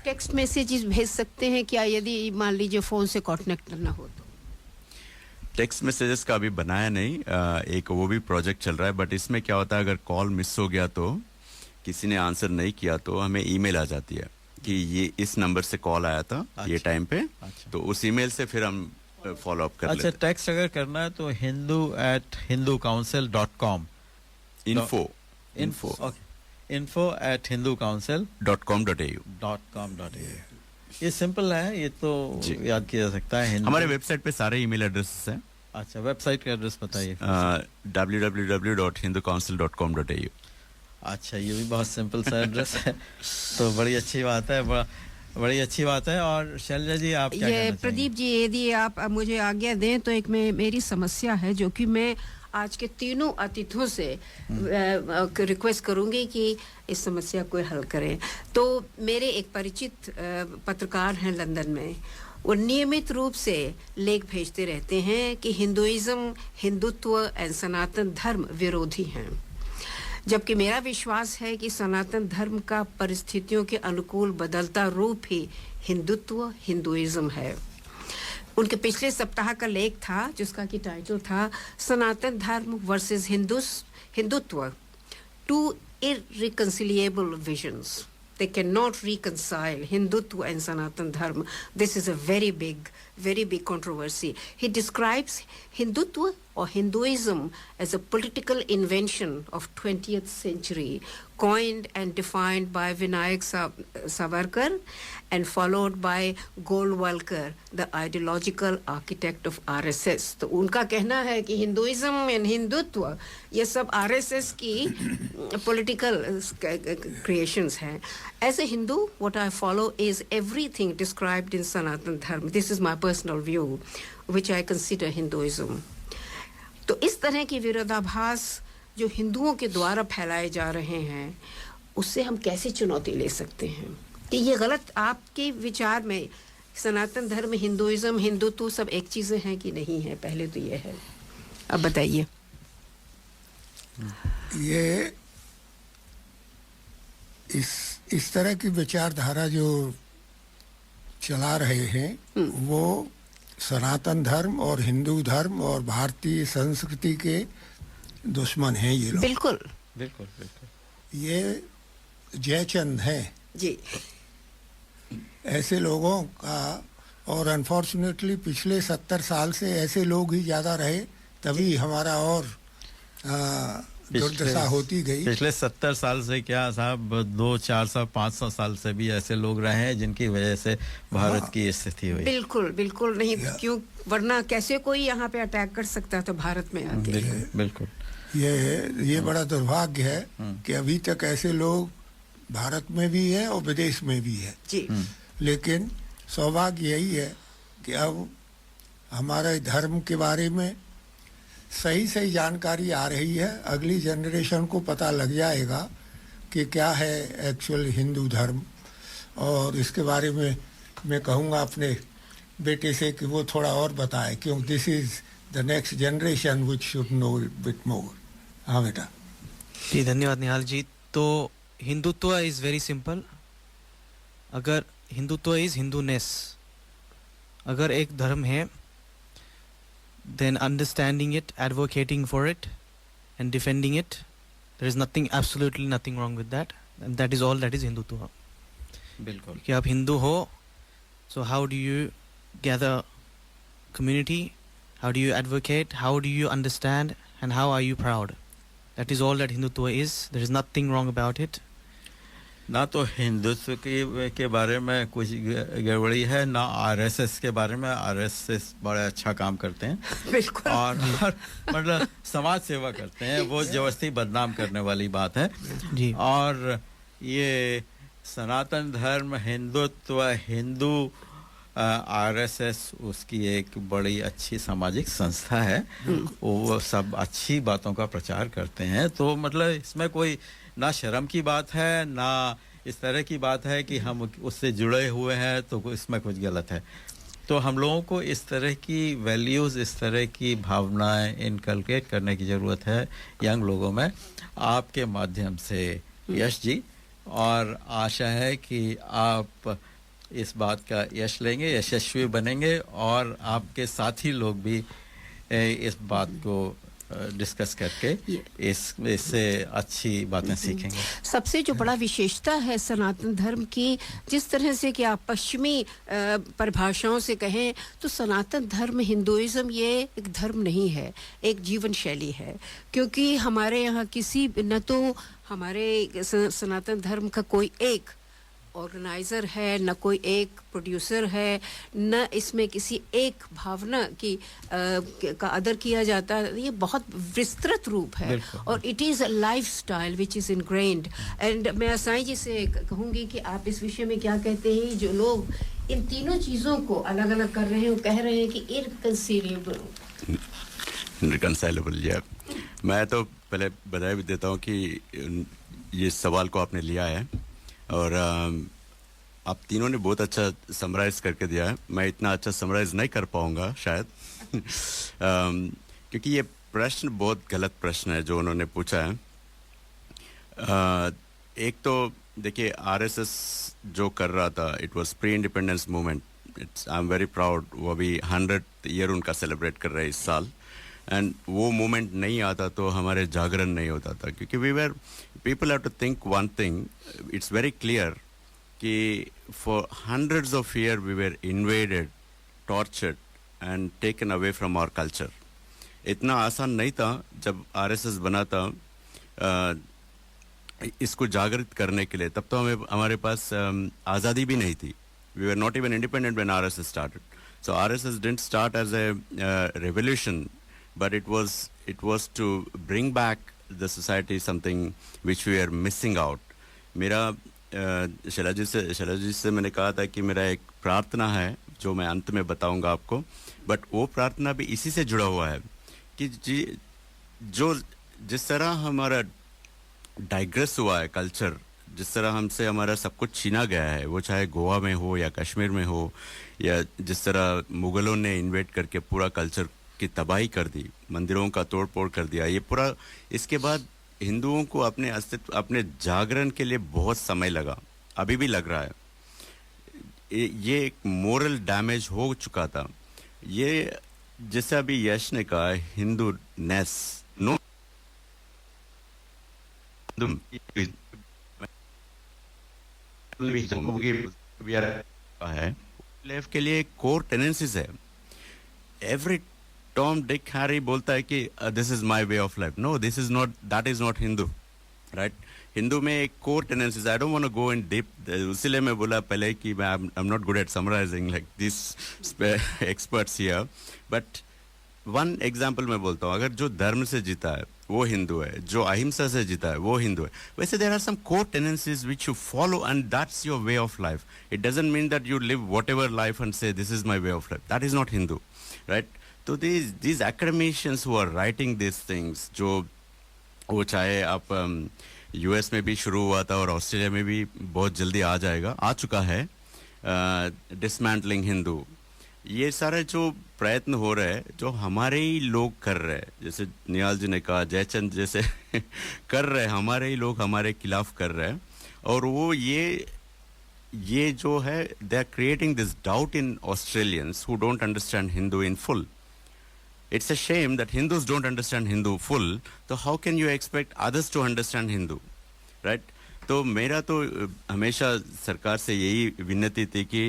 टेक्स्ट मैसेजेस भेज सकते हैं क्या, यदि मान लीजिए फोन से कनेक्ट करना हो तो? टेक्स्ट मैसेजेस का अभी बनाया नहीं, एक वो भी प्रोजेक्ट चल रहा है. बट इसमें क्या होता है, अगर कॉल मिस हो गया तो, किसी ने आंसर नहीं किया तो हमें ईमेल आ जाती है कि ये इस नंबर से कॉल आया था ये टाइम पे. तो उस ईमेल से फिर हम फॉलो अप कर लेते हैं. टेक्स्ट अगर करना है तो hindu@hindukouncil.com. info@hindukouncil.com.au. ये सिंपल है, ये तो याद किया जा सकता है. हमारे वेबसाइट पे सारे ईमेल एड्रेसेस हैं. अच्छा, वेबसाइट का एड्रेस बताइए. www.hindukouncil.com.au. अच्छा, ये भी बहुत सिंपल सा एड्रेस है. तो बड़ी अच्छी बात है, बड़ी अच्छी बात है. और शैलजा जी आप क्या कहना चाहेंगे? प्रदीप जी, यदि आप मुझे आज्ञा दें तो एक मेरी समस्या है जो कि मैं आज के तीनों अतिथियों से रिक्वेस्ट करूंगी कि इस समस्या को हल करें. तो मेरे एक परिचित पत्रकार हैं लंदन में, वो नियमित रूप से लेख भेजते रहते हैं कि हिंदुइज्म, हिंदुत्व एवं सनातन धर्म विरोधी हैं, जबकि मेरा विश्वास है कि सनातन धर्म का परिस्थितियों के अनुकूल बदलता रूप ही हिंदुत्व, हिंदुइज्म है. उनके पिछले सप्ताह का लेख था जिसका कि टाइटल था Sanatan Dharma versus Hindutva, two irreconcilable visions. They cannot reconcile Hindutva and Sanatan Dharma. This is a very big controversy. He describes Hindutva or Hinduism as a political invention of 20th century, coined and defined by Vinayak Savarkar and followed by Golwalkar, the ideological architect of RSS. तो उनका कहना है कि Hinduism and Hindutva ये सब RSS की political creations हैं. As a Hindu, what I follow is everything described in Sanatan Dharma. This is my personal view, which I consider Hinduism. तो इस तरह की विरोधाभास जो हिंदुओं के द्वारा फैलाए जा रहे हैं, उससे हम कैसे चुनौती ले सकते हैं कि ये गलत, आपके विचार में सनातन धर्म, हिंदुइज्म, हिंदुत्व सब एक चीजें हैं कि नहीं है? पहले तो ये है, अब बताइए. ये इस तरह की विचारधारा जो चला रहे हैं वो सनातन धर्म और हिंदू धर्म और भारतीय संस्कृति के दुश्मन हैं ये लोग. बिल्कुल. ये जयचंद है जी. ऐसे लोगों का, और अनफॉर्चुनेटली पिछले 70 साल से ऐसे लोग ही ज्यादा रहे, तभी हमारा और दुर्दशा होती गई. पिछले 70 साल से क्या साहब, 200-400 500 साल से भी ऐसे लोग रहे हैं जिनकी वजह से भारत की स्थिति हुई. बिल्कुल नहीं. क्यों, वरना कैसे कोई यहाँ पे अटैक कर सकता था भारत में आके? बिल्कुल. ये बड़ा दुर्भाग्य है कि अभी तक ऐसे लोग भारत में भी है और विदेश में भी है जी. लेकिन सौभाग्य यही है कि अब हमारे धर्म के बारे में सही जानकारी आ रही है. अगली जनरेशन को पता लग जाएगा कि क्या है एक्चुअल हिंदू धर्म, और इसके बारे में मैं कहूँगा अपने बेटे से कि वो थोड़ा और बताए, क्योंकि this is the next generation which should know bit more. हाँ बेटा जी, धन्यवाद निहाल जी. तो हिंदुत्व इज वेरी सिंपल. अगर हिंदुत्व इज हिंदूनेस, अगर एक धर्म है, then understanding it, advocating for it and defending it, there is absolutely nothing wrong with that, and that is all that is Hindutva. बिल्कुल. कि आप हिंदू हो, so how do you gather community, how do you advocate, how do you understand, and how are you proud? That is all that Hindutva is. There is nothing wrong about it. ना तो हिंदुत्व के बारे में कुछ गड़बड़ी है, ना RSS के बारे में. आरएसएस बड़ा अच्छा काम करते हैं और मतलब समाज सेवा करते हैं. वो जबरदस्ती बदनाम करने वाली बात है जी. और ये सनातन धर्म, हिंदुत्व, हिंदू आरएसएस उसकी एक बड़ी अच्छी सामाजिक संस्था है, वो सब अच्छी बातों का प्रचार करते हैं, तो मतलब इसमें कोई ना शर्म की बात है ना इस तरह की बात है कि हम उससे जुड़े हुए हैं तो इसमें कुछ गलत है। तो हम लोगों को इस तरह की वैल्यूज़, इस तरह की भावनाएं इनकलकेट करने की ज़रूरत है यंग लोगों में, आपके माध्यम से यश जी, और आशा है कि आप इस बात का यश लेंगे, यशस्वी बनेंगे और आपके साथी लोग भी इस बात को डिस्कस करके इससे अच्छी बातें सीखेंगे। सबसे जो बड़ा विशेषता है सनातन धर्म की, जिस तरह से कि आप पश्चिमी परिभाषाओं से कहें तो सनातन धर्म, हिंदुइज्म ये एक धर्म नहीं है, एक जीवन शैली है। क्योंकि हमारे यहाँ किसी न तो हमारे सनातन धर्म का कोई एक ऑर्गेनाइजर है, न कोई एक प्रोड्यूसर है, न इसमें किसी एक भावना की का आदर किया जाता है। ये बहुत विस्तृत रूप है और it is a lifestyle which is ingrained. And मैं असाई जी से कहूँगी कि आप इस विषय में क्या कहते हैं, जो लोग इन तीनों चीज़ों को अलग अलग कर रहे हैं, वो कह रहे हैं कि इनकंसीलेबल। इनकंसीलेबल, या मैं तो पहले बधाई भी देता हूँ कि ये सवाल को आपने लिया है और आप तीनों ने बहुत अच्छा समराइज करके दिया है। मैं इतना अच्छा समराइज नहीं कर पाऊंगा शायद क्योंकि ये प्रश्न बहुत गलत प्रश्न है जो उन्होंने पूछा है। एक तो देखिए, आरएसएस जो कर रहा था, it was pre independence movement. I am very proud, वो अभी 100th ईयर उनका सेलिब्रेट कर रहे हैं इस साल। एंड वो मूवमेंट नहीं आता तो हमारे जागरण नहीं होता था, क्योंकि we were people have to think one thing. It's very clear कि for hundreds of years we were invaded, tortured and taken away from our culture. इतना आसान नहीं था जब आरएसएस बना था इसको जागृत करने के लिए। तब तो हमारे पास आज़ादी भी नहीं थी. We were not even independent when RSS started. So RSS didn't start as a revolution, but it was to bring back the society something which we are missing out. मेरा शैला जी से मैंने कहा था कि मेरा एक प्रार्थना है जो मैं अंत में बताऊंगा आपको, बट वो प्रार्थना भी इसी से जुड़ा हुआ है कि जिस तरह हमारा डाइग्रेस हुआ है कल्चर, जिस तरह हमसे हमारा सब कुछ छीना गया है, वो चाहे गोवा में हो या कश्मीर में हो, या जिस तरह मुगलों ने इन्वेट करके पूरा कल्चर की तबाही कर दी, मंदिरों का तोड़ फोड़ कर दिया, ये पूरा, इसके बाद हिंदुओं को अपने अस्तित्व, अपने जागरण के लिए बहुत समय लगा, अभी भी लग रहा है। ये एक मोरल डैमेज हो चुका था। ये जैसे अभी यश ने कहा, हिंदू नेस नो है लेफ्ट के लिए कोर टेंडेंसीज है। एवरी टॉम डिक हैरी बोलता है कि this is my way of life. No, this is not, that is not Hindu, right? Hindu में एक core tendencies, I don't want to go in deep, इसलिए मैं बोला पहले कि मैं I am not good at summarising like this experts here, but one example मैं बोलता हूँ, अगर जो धर्म से जीता है वो हिंदू है, जो अहिंसा से जीता है वो हिंदू है। वैसे there are some core tendencies which you follow and that's your way of life. It doesn't mean that you live whatever life and say this is my way of life, that is not Hindu, right? तो these academicians who are writing these things, जो वो चाहे आप US में भी शुरू हुआ था और ऑस्ट्रेलिया में भी बहुत जल्दी आ जाएगा, आ चुका है, डिसमेंटलिंग हिंदू, ये सारे जो प्रयत्न हो रहे हैं, जो हमारे ही लोग कर रहे हैं, जैसे निहाल जी ने कहा, जयचंद जैसे कर रहे हैं, हमारे ही लोग हमारे खिलाफ कर रहे हैं। और वो ये जो है, they are creating this doubt in Australians who don't understand Hindu in full. It's a shame that Hindus don't understand Hindu full, so how can you expect others to understand Hindu, right? तो मेरा तो हमेशा सरकार से यही विनती थी कि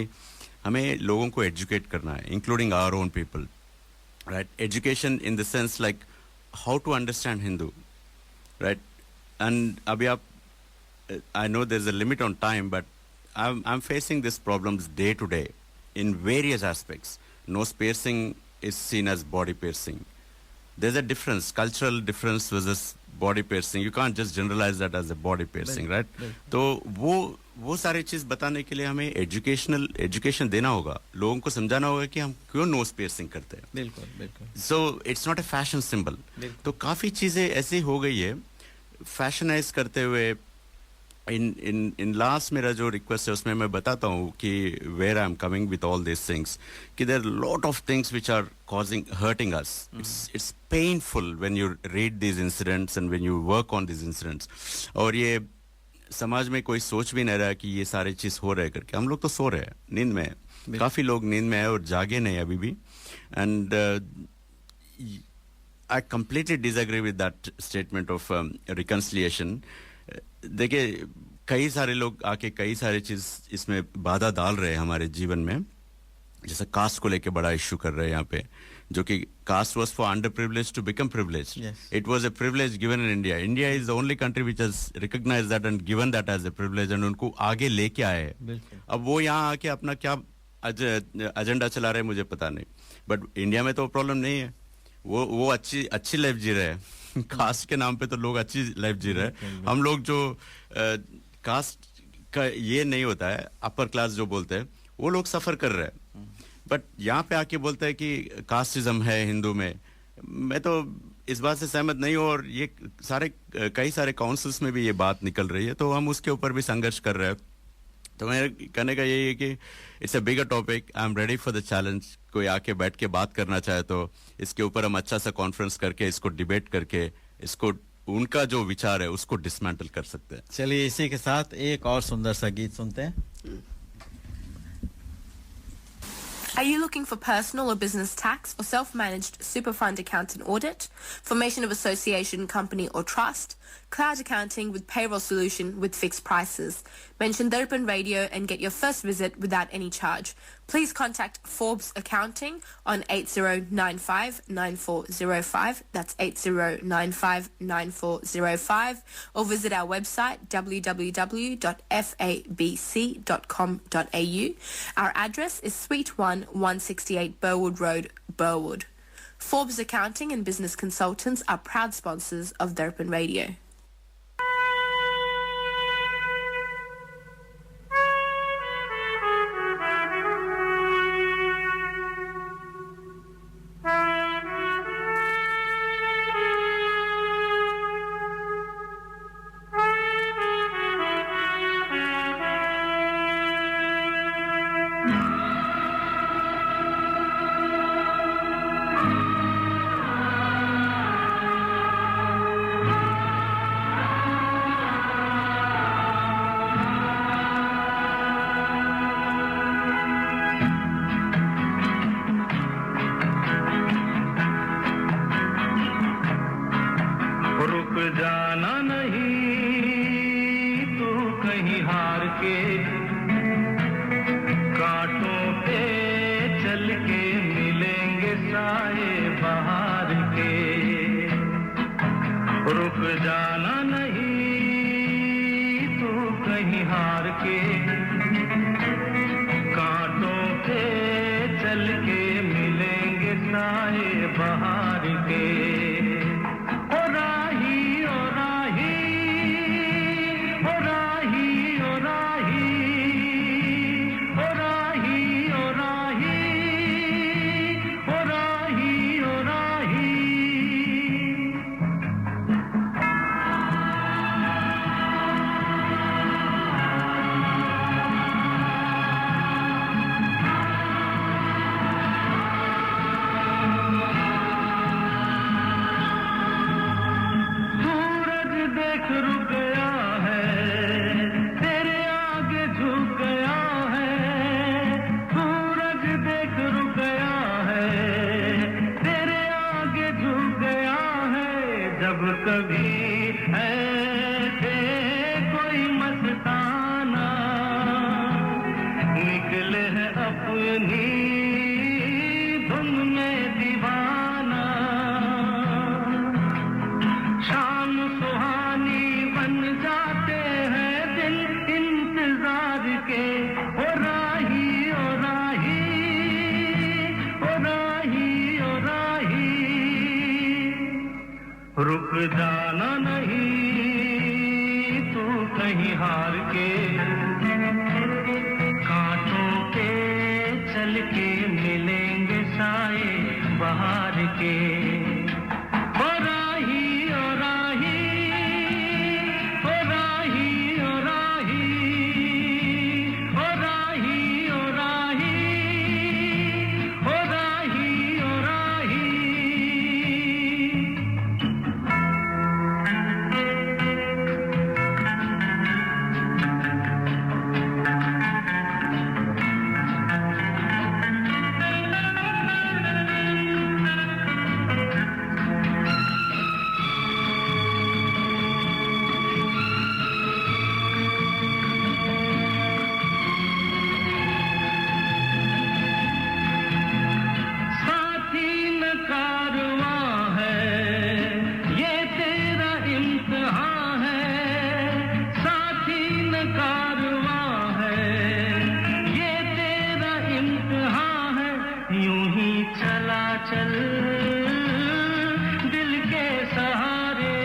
हमें लोगों को एजुकेट करना है, including our own people, right? Education in the sense like how to understand Hindu, right? And अभी आप, I know there's a limit on time, but I'm facing these problems day to day in various aspects. Nose piercing is seen as body piercing. There's a difference, cultural difference versus body piercing. You can't just generalize that as a body piercing, right? तो वो सारी चीज बताने के लिए हमें education देना होगा, लोगों को समझाना होगा कि हम क्यों नोज पियर्सिंग करते हैं। बिल्कुल बिल्कुल। So it's not a fashion symbol. तो काफी चीजें ऐसी हो गई है फैशनाइज करते हुए। इन लास्ट मेरा जो रिक्वेस्ट है उसमें मैं बताता हूँ कि where I am coming with all this things, कि there lot of things which are causing hurting us. It's painful when you read these incidents and when you work on these incidents. और ये समाज में कोई सोच भी नहीं रहा कि ये सारे चीज हो रहे करके। हम लोग तो सो रहे हैं, नींद में है, काफी लोग नींद में है और जागे नहीं अभी भी। And I completely disagree with that statement of reconciliation. देखिए कई सारे लोग आके कई सारी चीज इसमें बाधा डाल रहे हैं हमारे जीवन में, जैसे कास्ट को लेके बड़ा इश्यू कर रहे हैं यहाँ पे, जो कि caste was for under privilege to become privilege. It was a privilege given in India. India is the only country which has recognised that and given that as a privilege, and उनको आगे लेके आए हैं। अब वो यहाँ आके अपना क्या एजेंडा चला रहे हैं मुझे पता नहीं, बट इंडिया में तो प्रॉब्लम नहीं है। वो अच्छी लाइफ जी रहे हैं। कास्ट के नाम पे तो लोग अच्छी लाइफ जी रहे हैं। हम लोग जो कास्ट का ये नहीं होता है, अपर क्लास जो बोलते हैं, वो लोग सफर कर रहे हैं। बट यहाँ पे आके बोलते हैं कि कास्टिज्म है हिंदू में। मैं तो इस बात से सहमत नहीं हूँ, और ये कई सारे काउंसिल्स में भी ये बात निकल रही है, तो हम उसके ऊपर भी संघर्ष कर रहे हैं। तो मेरे कहने का यही है कि it's a bigger topic, I am ready for the challenge. कोई आके बैठ के बात करना चाहे तो इसके ऊपर हम अच्छा सा कॉन्फ्रेंस करके, इसको डिबेट करके, इसको उनका जो विचार है उसको डिसमेंटल कर सकते हैं। चलिए इसी के साथ एक और सुंदर सा गीत सुनते हैं। Are you looking for personal or business tax or self-managed super fund account and audit? Formation of association, company or trust? Cloud accounting with payroll solution with fixed prices. Mention Darpan Radio and get your first visit without any charge. Please contact Forbes Accounting on 8095-9405. That's 8095-9405. Or visit our website www.fabc.com.au. Our address is Suite 1, 168 Burwood Road, Burwood. Forbes Accounting and Business Consultants are proud sponsors of Darpan Radio. रुक जाना नहीं तू कहीं हार के कांटों पे चल के मिलेंगे साए बहार के ओ राही ओ राही ओ राही ओ राही ओ राही ओ राही ओ राही ओ राही साथी न कारवां है ये तेरा इम्तिहान है साथी न कारवां है ये तेरा इम्तिहान है यूं ही चला चल दिल के सहारे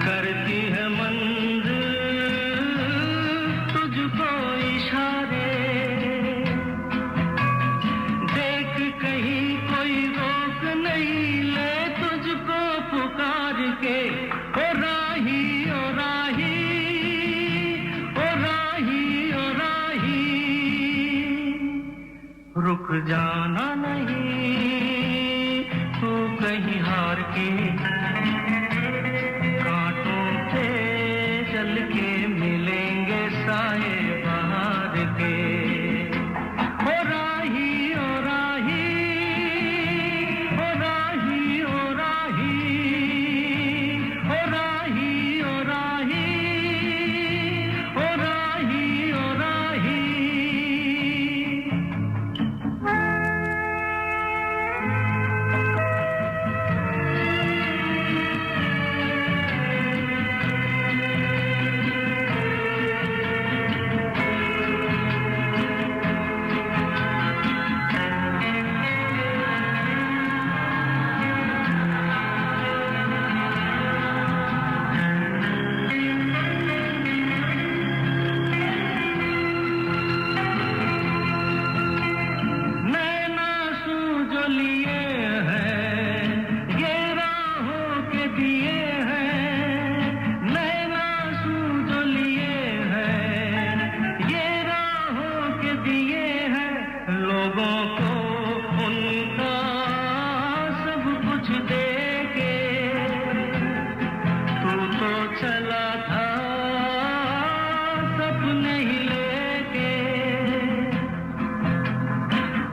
करती है मंजिल तुझको इशारे देख कहीं कोई रोक नहीं ले तुझको पुकार के ओ राही ओ राही ओ राही ओ राही रुक जाना नहीं तू कहीं हार के कांटों पे चल के मिलेंगे साए बहार के ओ राही ओ राही ओ राही ओ राही ओ राही ओ राही ओ राही ओ राही नैना सू जो लिए हैं ये राहों के दिए हैं नैना सू जो लिए हैं ये राहों के दिए हैं लोगों को उनका सब कुछ दे के तू तो चला था सपने ही लेके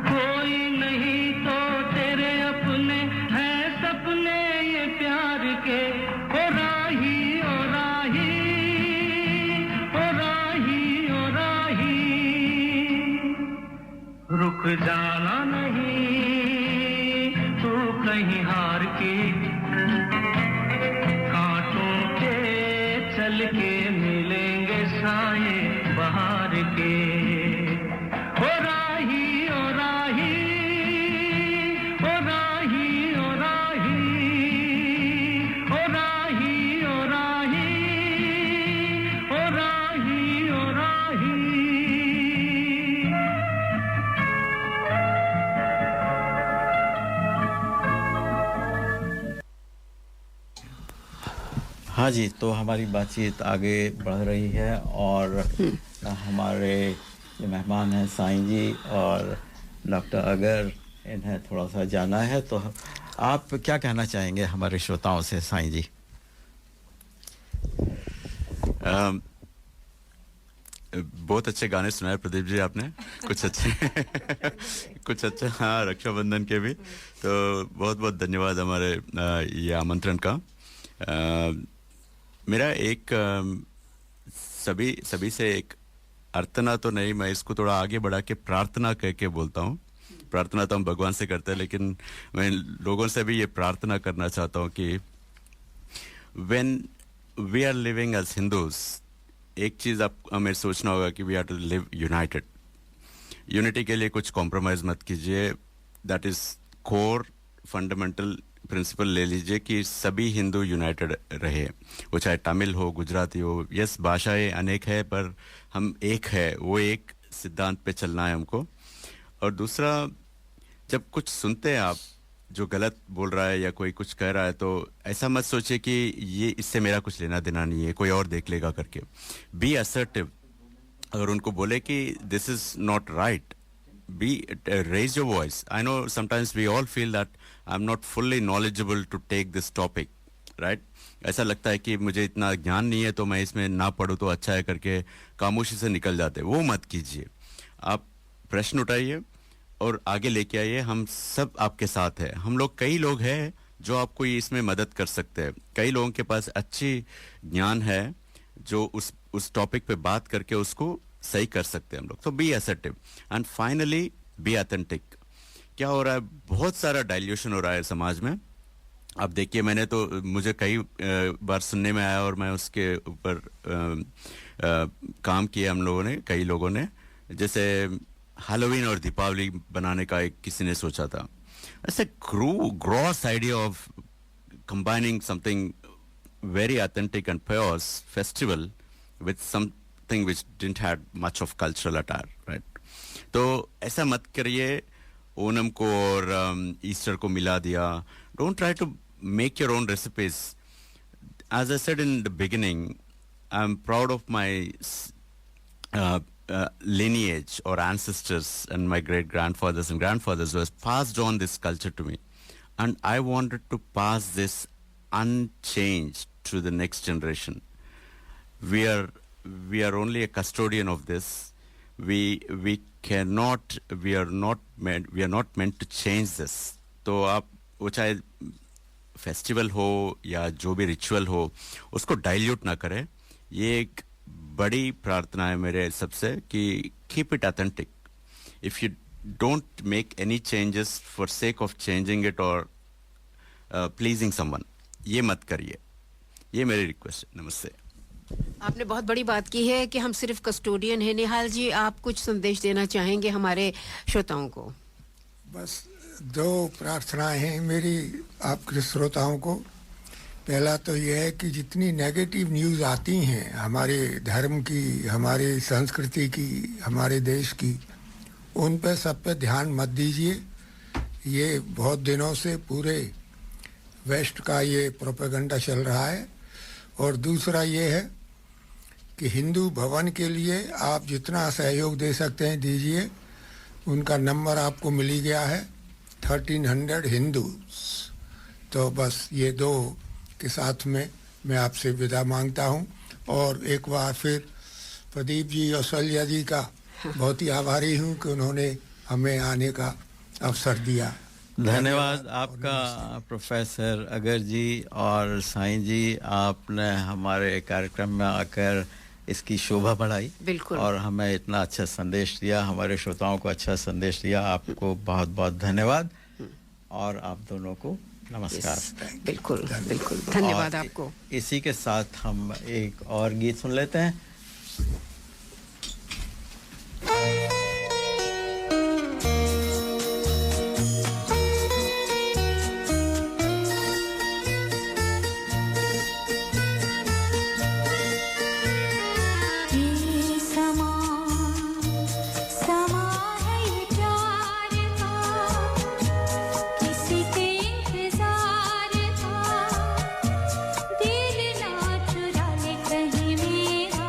कोई नहीं तो तेरे अपने हैं सपने ये प्यार के ओ राही ओ राही ओ राही ओ राही रुक जाना नहीं तू कहीं हार के कांटों पे चल के मिलेंगे साए बहार के ओ राही ओ राही ओ राही ओ राही ओ राही ओ राही ओ राही ओ राही हाँ जी, तो हमारी बातचीत आगे बढ़ रही है और हमारे जो मेहमान हैं साईं जी और डॉक्टर अगर इन्हें थोड़ा सा जाना है तो आप क्या कहना चाहेंगे हमारे श्रोताओं से साईं जी? बहुत अच्छे गाने सुनाए प्रदीप जी आपने कुछ अच्छे कुछ अच्छे हाँ रक्षाबंधन के भी तो बहुत बहुत धन्यवाद हमारे ये आमंत्रण का मेरा एक सभी से एक अर्चना तो नहीं मैं इसको थोड़ा आगे बढ़ा के प्रार्थना कह के बोलता हूँ प्रार्थना तो हम भगवान से करते हैं लेकिन मैं लोगों से भी ये प्रार्थना करना चाहता हूँ कि when we are living as Hindus एक चीज आप हमें सोचना होगा कि we are to live united unity के लिए कुछ कॉम्प्रोमाइज मत कीजिए that is core fundamental principle ले लीजिए कि सभी हिंदू यूनाइटेड रहे, वो चाहे तमिल हो, गुजराती हो। यस, भाषाएं अनेक है पर हम एक है, वो एक सिद्धांत पे चलना है हमको। और दूसरा, जब कुछ सुनते हैं आप जो गलत बोल रहा है या कोई कुछ कह रहा है, तो ऐसा मत सोचिए कि ये इससे मेरा कुछ लेना देना नहीं है, कोई और देख लेगा करके। Be assertive. अगर उनको बोले कि this is not right, raise your voice. I know sometimes we all feel that I'm not fully knowledgeable to take this topic, right? ऐसा लगता है कि मुझे इतना ज्ञान नहीं है तो मैं इसमें ना पढ़ूं तो अच्छा है करके खामोशी से निकल जाते हैं। वो मत कीजिए। आप प्रश्न उठाइए और आगे लेके आइए। हम सब आपके साथ हैं। हम लोग, कई लोग हैं जो आपको इसमें मदद कर सकते हैं। कई लोगों के पास अच्छी ज्ञान है जो उस टॉपिक पे बात करके उसको सही कर सकते हैं हम लोग। तो be assertive and finally be authentic. क्या हो रहा है, बहुत सारा डाइल्यूशन हो रहा है समाज में। आप देखिए, मैंने तो, मुझे कई बार सुनने में आया और मैं उसके ऊपर काम किया हम लोगों ने, कई लोगों ने। जैसे हैलोवीन और दीपावली बनाने का एक किसी ने सोचा था। ऐसे gross idea of combining something very authentic and pious festival with something which didn't have much of cultural attire, right? तो ऐसा मत करिए। ओनम को और ईस्टर को मिला दिया। Don't try to make your own recipes. As I said in the beginning, I'm proud of my lineage or ancestors and my great grandfathers and grandfathers who has passed on this culture to me, and I wanted to pass this unchanged to the next generation. We are only a custodian of this. We are not meant to change this. तो आप, वो चाहे festival हो या जो भी ritual हो, उसको डाइल्यूट ना करें। ये एक बड़ी प्रार्थना है मेरे सबसे कि keep it authentic. If you don't make any changes for sake of changing it or pleasing someone, ये मत करिए। ये मेरी रिक्वेस्ट है। नमस्ते। आपने बहुत बड़ी बात की है कि हम सिर्फ कस्टोडियन हैं। निहाल जी, आप कुछ संदेश देना चाहेंगे हमारे श्रोताओं को? बस दो प्रार्थनाएं हैं मेरी आपके श्रोताओं को। पहला तो यह है कि जितनी नेगेटिव न्यूज़ आती हैं हमारे धर्म की, हमारी संस्कृति की, हमारे देश की, उन पे सब पे ध्यान मत दीजिए। ये बहुत दिनों से पूरे वेस्ट का ये प्रोपेगेंडा चल रहा है। और दूसरा ये है कि हिंदू भवन के लिए आप जितना सहयोग दे सकते हैं दीजिए। उनका नंबर आपको मिल ही गया है, 1300 हिंदूज। तो बस ये दो के साथ में मैं आपसे विदा मांगता हूँ। और एक बार फिर प्रदीप जी और शैलजा जी का बहुत ही आभारी हूँ कि उन्होंने हमें आने का अवसर दिया। धन्यवाद आपका प्रोफेसर अगर जी और साईं जी। आपने हमारे कार्यक्रम में आकर इसकी शोभा बढ़ाई। बिल्कुल। और हमें इतना अच्छा संदेश दिया, हमारे श्रोताओं को अच्छा संदेश दिया। आपको बहुत बहुत धन्यवाद। और आप दोनों को नमस्कार। बिल्कुल बिल्कुल, धन्यवाद आपको। इसी के साथ हम एक और गीत सुन लेते हैं। दिल ना चुरा ले कहीं मेरा।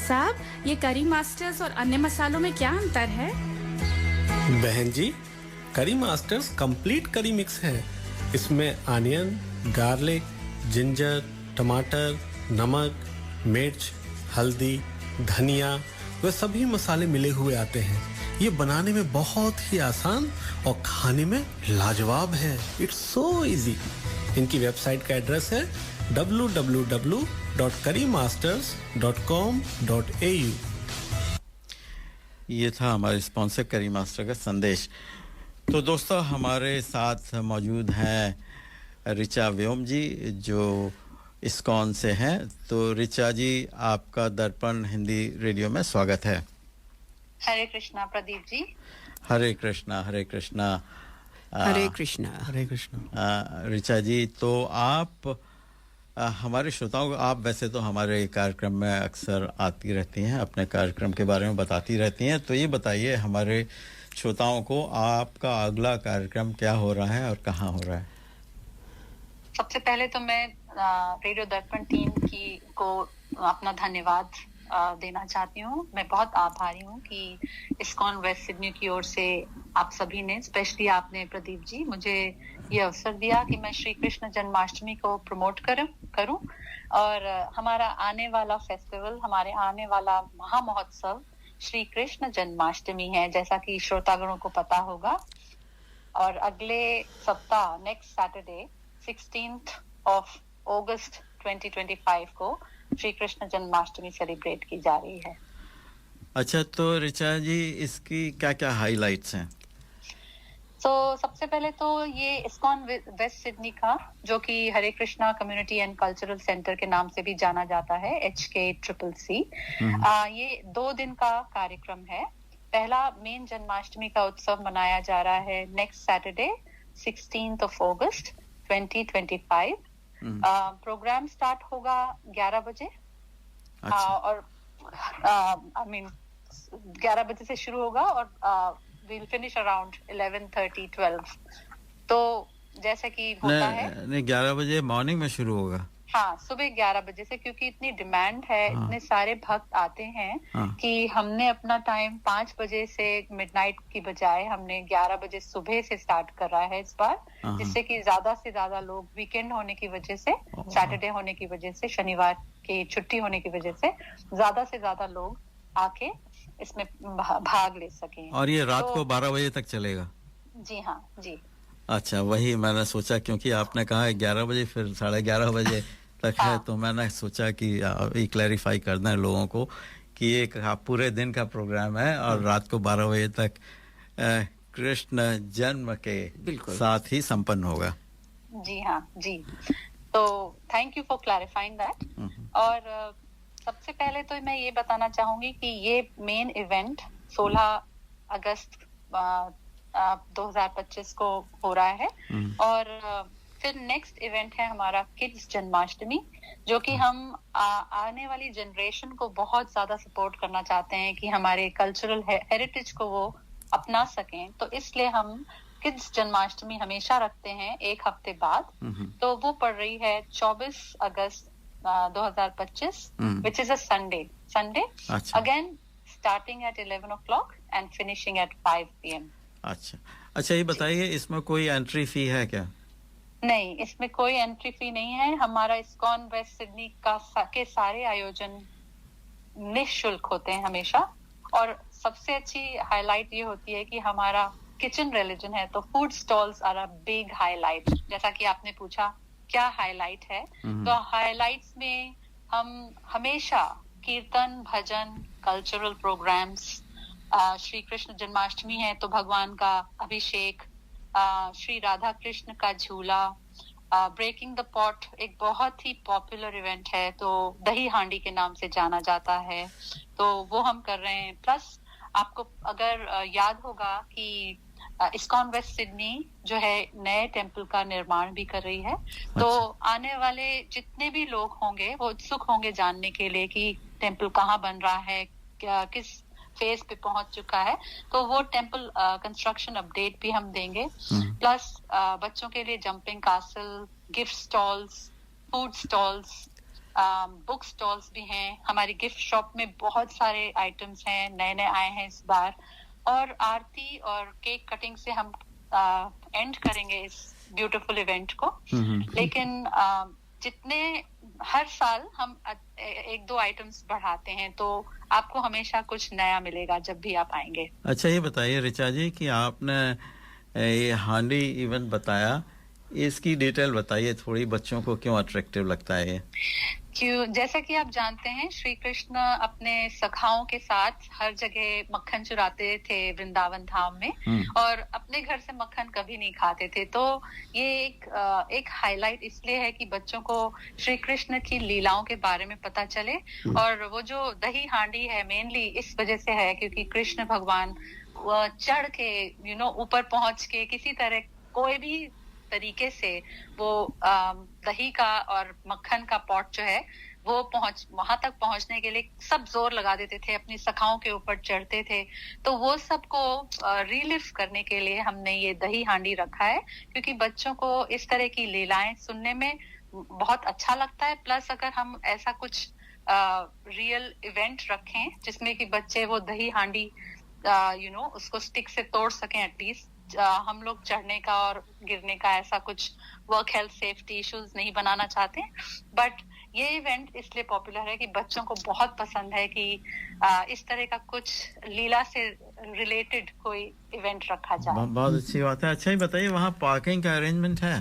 साहब ये करी मास्टर्स और अन्य मसालों में क्या अंतर है? बहन जी, करी मास्टर्स कंप्लीट करी मिक्स है। इसमें अनियन, गार्लिक, जिंजर, टमाटर, नमक, मिर्च, हल्दी, धनिया वे सभी मसाले मिले हुए आते हैं। ये बनाने में बहुत ही आसान और खाने में लाजवाब है। It's so easy. इनकी वेबसाइट का एड्रेस है www.currymasters.com.au। ये था हमारे स्पॉन्सर करी मास्टर का संदेश। तो दोस्तों हमारे साथ मौजूद हैं ऋचा व्योम जी जो इस्कॉन से हैं। तो ऋचा जी आपका दर्पण हिंदी रेडियो में स्वागत है। हरे कृष्णा प्रदीप जी। हरे कृष्णा हरे कृष्णा हरे कृष्णा हरे कृष्णा। ऋचा जी तो आप हमारे श्रोताओं को, आप वैसे तो हमारे कार्यक्रम में अक्सर आती रहती हैं, अपने कार्यक्रम के बारे में बताती रहती हैं, तो ये बताइए हमारे श्रोताओं को आपका अगला कार्यक्रम क्या हो रहा है और कहाँ हो रहा है? सबसे पहले तो मैं रेडियो दर्पण टीम को अपना धन्यवाद देना चाहती हूँ। मैं बहुत आभारी हूँ कि इस्कॉन वेस्ट सिडनी की ओर से आप सभी ने, स्पेशली आपने प्रदीप जी, मुझे ये अवसर दिया कि मैं श्री कृष्ण जन्माष्टमी को प्रमोट करूं और हमारा आने वाला फेस्टिवल, हमारे आने वाला महामहोत्सव श्री कृष्ण जन्माष्टमी है, जैसा कि श्रोतागणों को पता होगा। और अगले सप्ताह next Saturday 16th of August 2025 को श्री कृष्ण जन्माष्टमी सेलिब्रेट की जा रही है। अच्छा, तो ऋचा जी इसकी क्या-क्या हाइलाइट्स हैं? तो सबसे पहले तो ये इस्कॉन वेस्ट सिडनी का, जो कि Hare Krishna community and cultural centre के नाम से भी जाना जाता है, HKCCC, ये 2 दिन का कार्यक्रम है। पहला मेन जन्माष्टमी का उत्सव मनाया जा रहा है next Saturday 16th of August 2025। Programme start होगा 11 बजे और 11 बजे से शुरू होगा और we'll finish around 11:30-12। तो जैसे कि होता है नहीं 11 बजे मॉर्निंग में शुरू होगा। हाँ, सुबह 11 बजे से, क्योंकि इतनी डिमांड है, इतने सारे भक्त आते हैं कि हमने अपना टाइम 5 बजे से मिडनाइट की बजाय हमने 11 बजे सुबह से स्टार्ट कर रहा है इस बार, जिससे कि ज्यादा से ज्यादा लोग, वीकेंड होने की वजह से, सैटरडे होने की वजह से, शनिवार की छुट्टी होने की वजह से ज्यादा से ज्यादा लोग आके इसमें भाग ले सकें। और ये रात को 12 बजे तक चलेगा? जी हाँ जी। अच्छा, वही मैंने सोचा, क्योंकि आपने कहा है 11 बजे फिर 11:30 बजे तक है, तो मैंने सोचा कि ये क्लैरिफाई कर दें लोगों को कि ये पूरे दिन का प्रोग्राम है और रात को 12 बजे तक कृष्ण जन्म के साथ ही संपन्न होगा। जी हाँ जी। तो thank you for clarifying that. और सबसे पहले तो मैं ये बताना चाहूंगी कि ये मेन इवेंट 16 अगस्त 2025 को हो रहा है और फिर नेक्स्ट इवेंट है हमारा किड्स जन्माष्टमी, जो कि हम आने वाली जनरेशन को बहुत ज्यादा सपोर्ट करना चाहते हैं कि हमारे कल्चरल हेरिटेज को वो अपना सकें। तो इसलिए हम किड्स जन्माष्टमी हमेशा रखते हैं 1 हफ्ते बाद। तो वो पड़ रही है 24 अगस्त 2025, which is a Sunday, again starting at 11 o'clock and finishing at 5 p.m. अच्छा, ये बताइए इसमें कोई एंट्री फी है क्या? नहीं, इसमें कोई एंट्री फी नहीं है। हमारा इस्कॉन वेस्ट सिडनी के सारे आयोजन निःशुल्क होते हैं हमेशा। और सबसे अच्छी हाईलाइट ये होती है कि हमारा किचन रिलीजन है, तो food stalls are a big highlight. जैसा कि आपने पूछा क्या हाईलाइट है, तो हाईलाइट्स में हम हमेशा कीर्तन, भजन, कल्चरल प्रोग्राम्स, श्री कृष्ण जन्माष्टमी है तो भगवान का अभिषेक, श्री राधा कृष्ण का झूला, ब्रेकिंग द पॉट एक बहुत ही पॉपुलर इवेंट है, तो दही हांडी के नाम से जाना जाता है, तो वो हम कर रहे हैं। प्लस आपको अगर याद होगा कि इस्कॉन वेस्ट सिडनी जो है नए टेम्पल का निर्माण भी कर रही है। तो आने वाले जितने भी लोग होंगे वो उत्सुक होंगे जानने के लिए कि टेम्पल कहाँ बन रहा है, किस फेज पे पहुंच चुका है, तो वो टेम्पल कंस्ट्रक्शन अपडेट भी हम देंगे। प्लस बच्चों के लिए jumping castle, gift stalls, food stalls, book stalls भी हैं हमारी गिफ्ट शॉप में बहुत सारे आइटम्स हैं नए आए हैं इस बार और आरती और केक कटिंग से हम एंड करेंगे इस ब्यूटीफुल इवेंट को लेकिन जितने हर साल हम एक दो आइटम्स बढ़ाते हैं तो आपको हमेशा कुछ नया मिलेगा जब भी आप आएंगे अच्छा ये बताइए ऋचा जी कि आपने ये हांडी इवेंट बताया इसकी डिटेल बताइए थोड़ी बच्चों को क्यों अट्रैक्टिव लगता है ये क्यों जैसा कि आप जानते हैं श्री कृष्ण अपने सखाओं के साथ हर जगह मक्खन चुराते थे वृंदावन धाम में और अपने घर से मक्खन कभी नहीं खाते थे तो ये एक हाईलाइट इसलिए है कि बच्चों को श्री कृष्ण की लीलाओं के बारे में पता चले और वो जो दही हांडी है मेनली इस वजह से है क्योंकि कृष्ण भगवान चढ़ के ऊपर पहुंच के किसी तरह कोई भी तरीके से वो दही का और मक्खन का पॉट जो है वो वहां तक पहुंचने के लिए सब जोर लगा देते थे अपनी सखाओं के ऊपर चढ़ते थे तो वो सबको रिलिव करने के लिए हमने ये दही हांडी रखा है क्योंकि बच्चों को इस तरह की लीलाएं सुनने में बहुत अच्छा लगता है प्लस अगर हम ऐसा कुछ रियल इवेंट रखें जिसमें कि बच्चे वो दही हांडी उसको स्टिक से तोड़ सकें एटलीस्ट हम लोग चढ़ने का और गिरने का ऐसा कुछ वर्क हेल्थ सेफ्टी इश्यूज नहीं बनाना चाहते बट ये इवेंट इसलिए पॉपुलर है कि बच्चों को बहुत पसंद है कि इस तरह का कुछ लीला से रिलेटेड कोई इवेंट रखा जाए बहुत अच्छी बात है अच्छा ही बताइए वहाँ पार्किंग का अरेंजमेंट है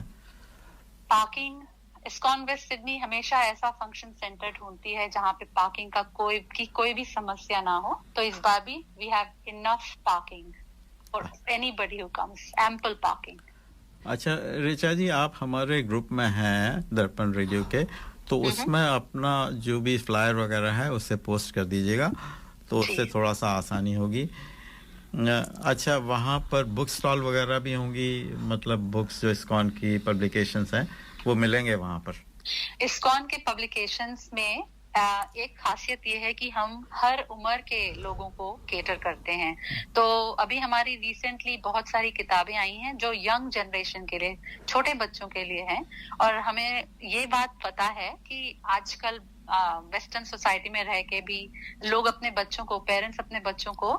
पार्किंग इस्कॉन वेस्ट सिडनी हमेशा ऐसा फंक्शन सेंटर ढूंढती है जहाँ पे पार्किंग का कोई भी समस्या ना हो तो इस बार भी we have enough parking for anybody who comes ample parking अच्छा ऋचा जी आप हमारे ग्रुप में हैं दर्पण रेडियो के तो उसमें अपना जो भी फ्लायर वगैरह है उसे पोस्ट कर दीजिएगा तो उससे थोड़ा सा आसानी होगी अच्छा वहाँ पर बुक स्टॉल वगैरह भी होंगी मतलब बुक्स जो इस्कॉन की पब्लिकेशंस हैं वो मिलेंगे वहाँ पर इस्कॉन के पब्लिकेशंस में एक खासियत ये है कि हम हर उम्र के लोगों को केटर करते हैं तो अभी हमारी रिसेंटली बहुत सारी किताबें आई हैं जो यंग जनरेशन के लिए छोटे बच्चों के लिए हैं और हमें ये बात पता है कि आजकल वेस्टर्न सोसाइटी में रह के भी लोग अपने बच्चों को पेरेंट्स अपने बच्चों को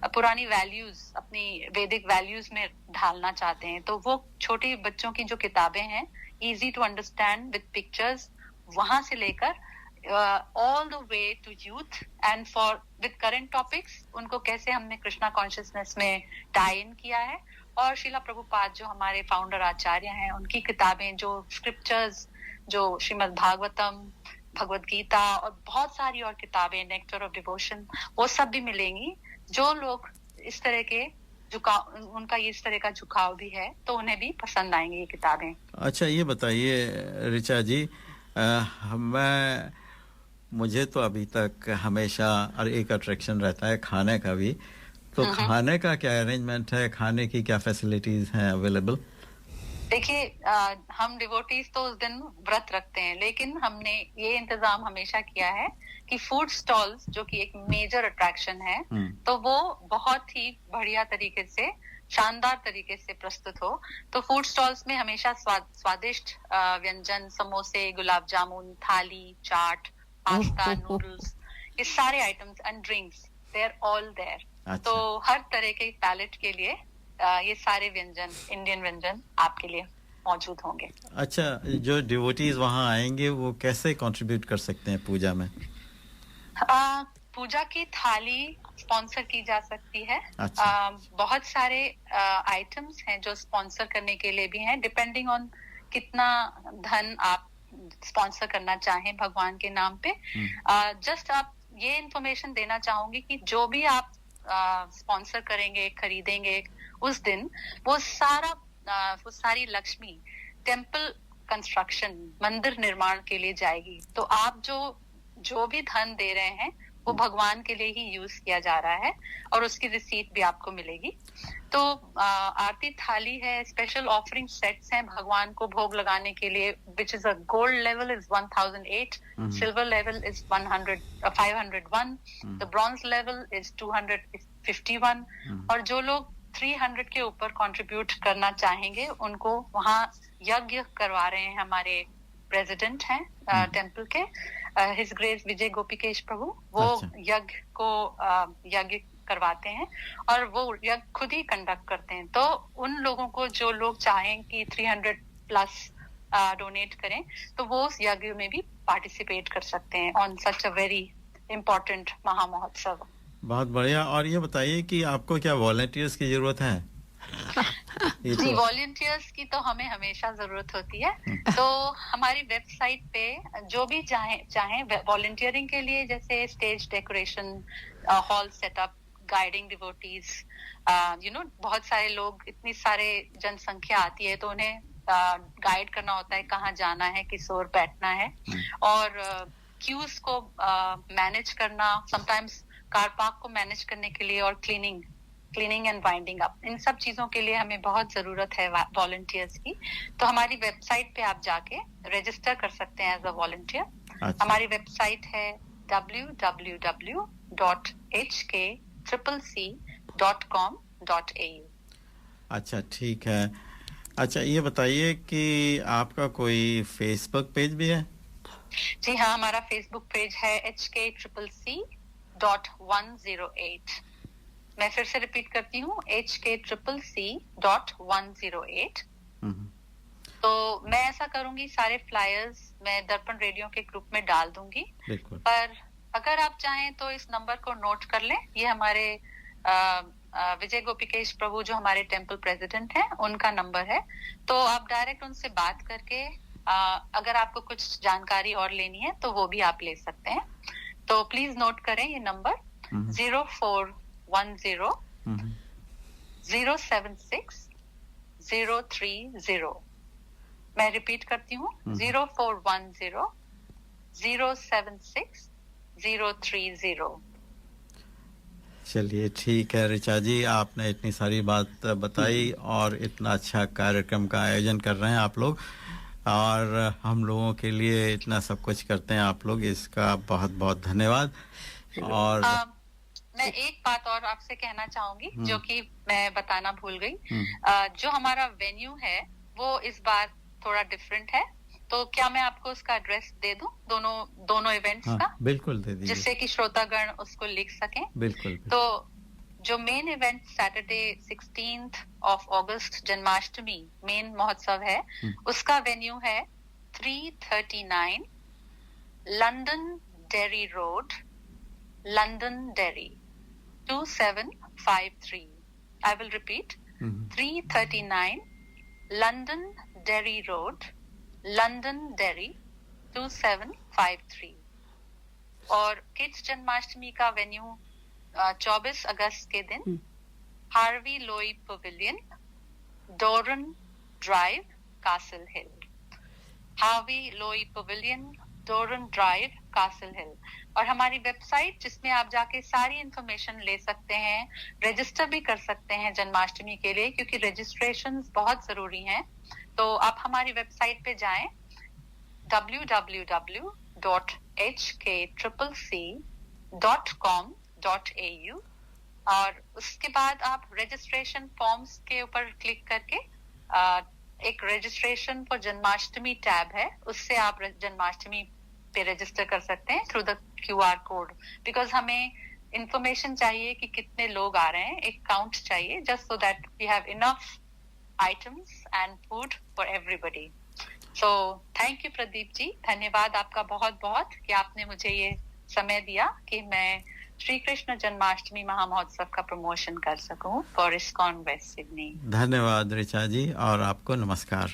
पुरानी वैल्यूज अपनी वैदिक वैल्यूज में ढालना चाहते हैं तो वो छोटे बच्चों की जो किताबें हैं easy to understand with pictures वहां से लेकर all the way to youth and for with current topics उनको कैसे हमने कृष्णा कॉन्शियसनेस में टाई इन किया है और शीला प्रभुपाद जो हमारे फाउंडर आचार्य हैं उनकी किताबें जो स्क्रिप्चर्स जो श्रीमद् भागवतम भगवत गीता और बहुत सारी और किताबें नेक्टर ऑफ डिवोशन वो सब भी मिलेंगी जो लोग इस तरह के उनका इस तरह का झुकाव भी है तो उन्हें भी पसंद आएंगी ये किताबें अच्छा ये बताइए ऋचा जी मुझे तो अभी तक हमेशा एक अट्रैक्शन रहता है खाने का भी तो खाने का क्या अरेंजमेंट है खाने की क्या फैसिलिटीज हैं अवेलेबल देखिए हम डिवोटीज तो उस दिन व्रत रखते हैं लेकिन हमने ये इंतजाम हमेशा किया है कि फूड स्टॉल्स जो कि एक मेजर अट्रैक्शन है तो वो बहुत ही बढ़िया तरीके से शानदार तरीके से प्रस्तुत हो तो फूड स्टॉल्स में हमेशा स्वादिष्ट व्यंजन समोसे गुलाब जामुन थाली चाट पास्ता नूडल्स ये सारे items and drinks they are all there तो हर तरह के पैलेट के लिए ये सारे व्यंजन इंडियन व्यंजन आपके लिए मौजूद होंगे अच्छा जो डिवोटीज वहां आएंगे वो कैसे कंट्रीब्यूट कर सकते हैं पूजा में पूजा की थाली स्पॉन्सर की जा सकती है बहुत सारे आइटम्स हैं जो स्पॉन्सर करने के लिए भी हैं डिपेंडिंग ऑन कितना धन आप स्पॉन्सर करना चाहें भगवान के नाम पे जस्ट आप ये इंफॉर्मेशन देना चाहूंगी कि जो भी आप स्पॉन्सर करेंगे खरीदेंगे उस दिन वो सारी लक्ष्मी टेम्पल कंस्ट्रक्शन मंदिर निर्माण के लिए जाएगी तो आप जो भी धन दे रहे हैं वो भगवान के लिए ही यूज किया जा रहा है और उसकी रिसीट भी आपको मिलेगी तो आरती थाली है स्पेशल ऑफरिंग सेट्स हैं भगवान को भोग लगाने के लिए which is a gold level is 1008 silver level is 501 the bronze level is 251 और जो लोग 300 के ऊपर कंट्रीब्यूट करना चाहेंगे उनको वहाँ यज्ञ करवा रहे हैं हमारे प्रेसिडेंट हैं टेंपल के हिज ग्रेस विजय गोपिकेश प्रभु वो यज्ञ को यज्ञ करवाते हैं और वो यज्ञ खुद ही कंडक्ट करते हैं। तो उन लोगों को जो लोग चाहें कि 300 प्लस डोनेट करें तो वो उस यज्ञ में भी पार्टिसिपेट कर सकते हैं on such a very important महामहोत्सव। बहुत बढ़िया। और ये बताइए कि आपको क्या वॉलंटियर्स की जरूरत है? जी, वॉलंटियर्स की तो हमें हमेशा जरूरत होती है। तो हमारी वेबसाइट पे जो भी चाहे वॉलंटियरिंग के लिए, जैसे stage decoration, hall setup, guiding devotees, बहुत सारे लोग, इतनी सारे जनसंख्या आती है तो उन्हें गाइड करना होता है कहाँ जाना है, किस ओर बैठना है, और क्यूज को मैनेज करना, समटाइम्स कार पार्क को मैनेज करने के लिए, और क्लीनिंग एंड वाइंडिंग अप, इन सब चीजों के लिए हमें बहुत जरूरत है वॉलंटियर्स की। तो हमारी वेबसाइट पे आप जाके रजिस्टर कर सकते हैं एज अ वॉलंटियर। हमारी वेबसाइट है www.hkccc.com.au। अच्छा, ठीक है। अच्छा, ये बताइए कि आपका कोई फेसबुक पेज भी है? जी हाँ, हमारा फेसबुक पेज है hkccc.108। मैं फिर से रिपीट करती हूँ, hkccc.108। तो मैं ऐसा करूंगी, सारे फ्लायर्स मैं दर्पण रेडियो के ग्रुप में डाल दूंगी, पर अगर आप चाहें तो इस नंबर को नोट कर लें। ये हमारे विजय गोपिकेश प्रभु जो हमारे टेंपल प्रेसिडेंट हैं, उनका नंबर है। तो आप डायरेक्ट उनसे बात करके अगर आपको कुछ जानकारी और लेनी है तो वो भी आप ले सकते हैं। तो प्लीज नोट करें ये नंबर 0410-076-030। मैं रिपीट करती हूँ, 0410-076-030। चलिए, ठीक है ऋचा जी, आपने इतनी सारी बात बताई और इतना अच्छा कार्यक्रम का आयोजन कर रहे हैं आप लोग, और हम लोगों के लिए इतना सब कुछ करते हैं आप लोग, इसका बहुत बहुत धन्यवाद। और मैं एक बात और आपसे कहना चाहूंगी जो कि मैं बताना भूल गई। जो हमारा वेन्यू है वो इस बार थोड़ा डिफरेंट है, तो क्या मैं आपको उसका एड्रेस दे दूं, दोनों इवेंट्स का? बिल्कुल दे दीजिए, जिससे कि श्रोतागण उसको लिख सकें। बिल्कुल। तो जो main event Saturday 16th of August Janmashtami main महोत्सव है, उसका वेन्यू है 339 London dairy road, London dairy 2753। I will repeat, 339 London Derry Road, London Derry 2753। और किड्स जन्माष्टमी का वेन्यू 24 अगस्त के दिन हार्वी लोई पवेलियन, डोरन ड्राइव, कासल हिल। हार्वी लोई पवेलियन, डोरन ड्राइव, कासल हिल। और हमारी वेबसाइट जिसमें आप जाके सारी इंफॉर्मेशन ले सकते हैं, रजिस्टर भी कर सकते हैं जन्माष्टमी के लिए, क्योंकि रजिस्ट्रेशंस बहुत जरूरी हैं। तो आप हमारी वेबसाइट पे जाएं www.hkccc.com.au, और उसके बाद आप रजिस्ट्रेशन फॉर्म्स के ऊपर क्लिक करके एक रजिस्ट्रेशन फॉर जन्माष्टमी टैब है, उससे आप जन्माष्टमी पे रजिस्टर कर सकते हैं through the QR code. Because हमें इंफॉर्मेशन चाहिए कि कितने लोग आ रहे हैं, एक काउंट चाहिए, just so that we have enough items and food for everybody. So thank you Pradeep ji, धन्यवाद आपका बहुत बहुत कि आपने मुझे ये समय दिया कि मैं श्री कृष्ण जन्माष्टमी महामहोत्सव का प्रमोशन कर सकूं फॉर इस्कॉन वेस्ट सिडनी। धन्यवाद ऋचा जी, और आपको नमस्कार।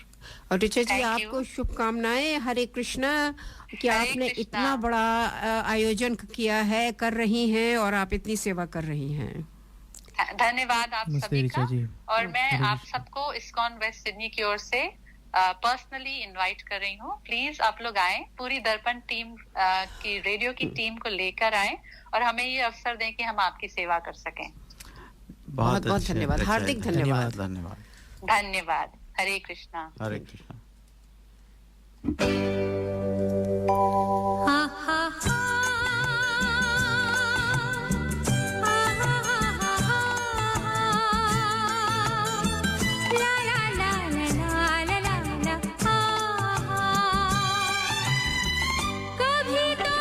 और ऋचा जी, आपको शुभकामनाएं। हरे कृष्णा, कि आपने इतना बड़ा आयोजन किया है, कर रही हैं, और आप इतनी सेवा कर रही हैं। धन्यवाद आप सभी का। और मैं आप सबको इस्कॉन वेस्ट सिडनी की ओर से पर्सनली इनवाइट कर रही हूँ। प्लीज आप लोग आए, पूरी दर्पण टीम की रेडियो की टीम को लेकर आए और हमें ये अवसर दें कि हम आपकी सेवा कर सकें। बहुत बहुत धन्यवाद, हार्दिक धन्यवाद। धन्यवाद, धन्यवाद। हरे कृष्णा। हरे कृष्णा। कभी तो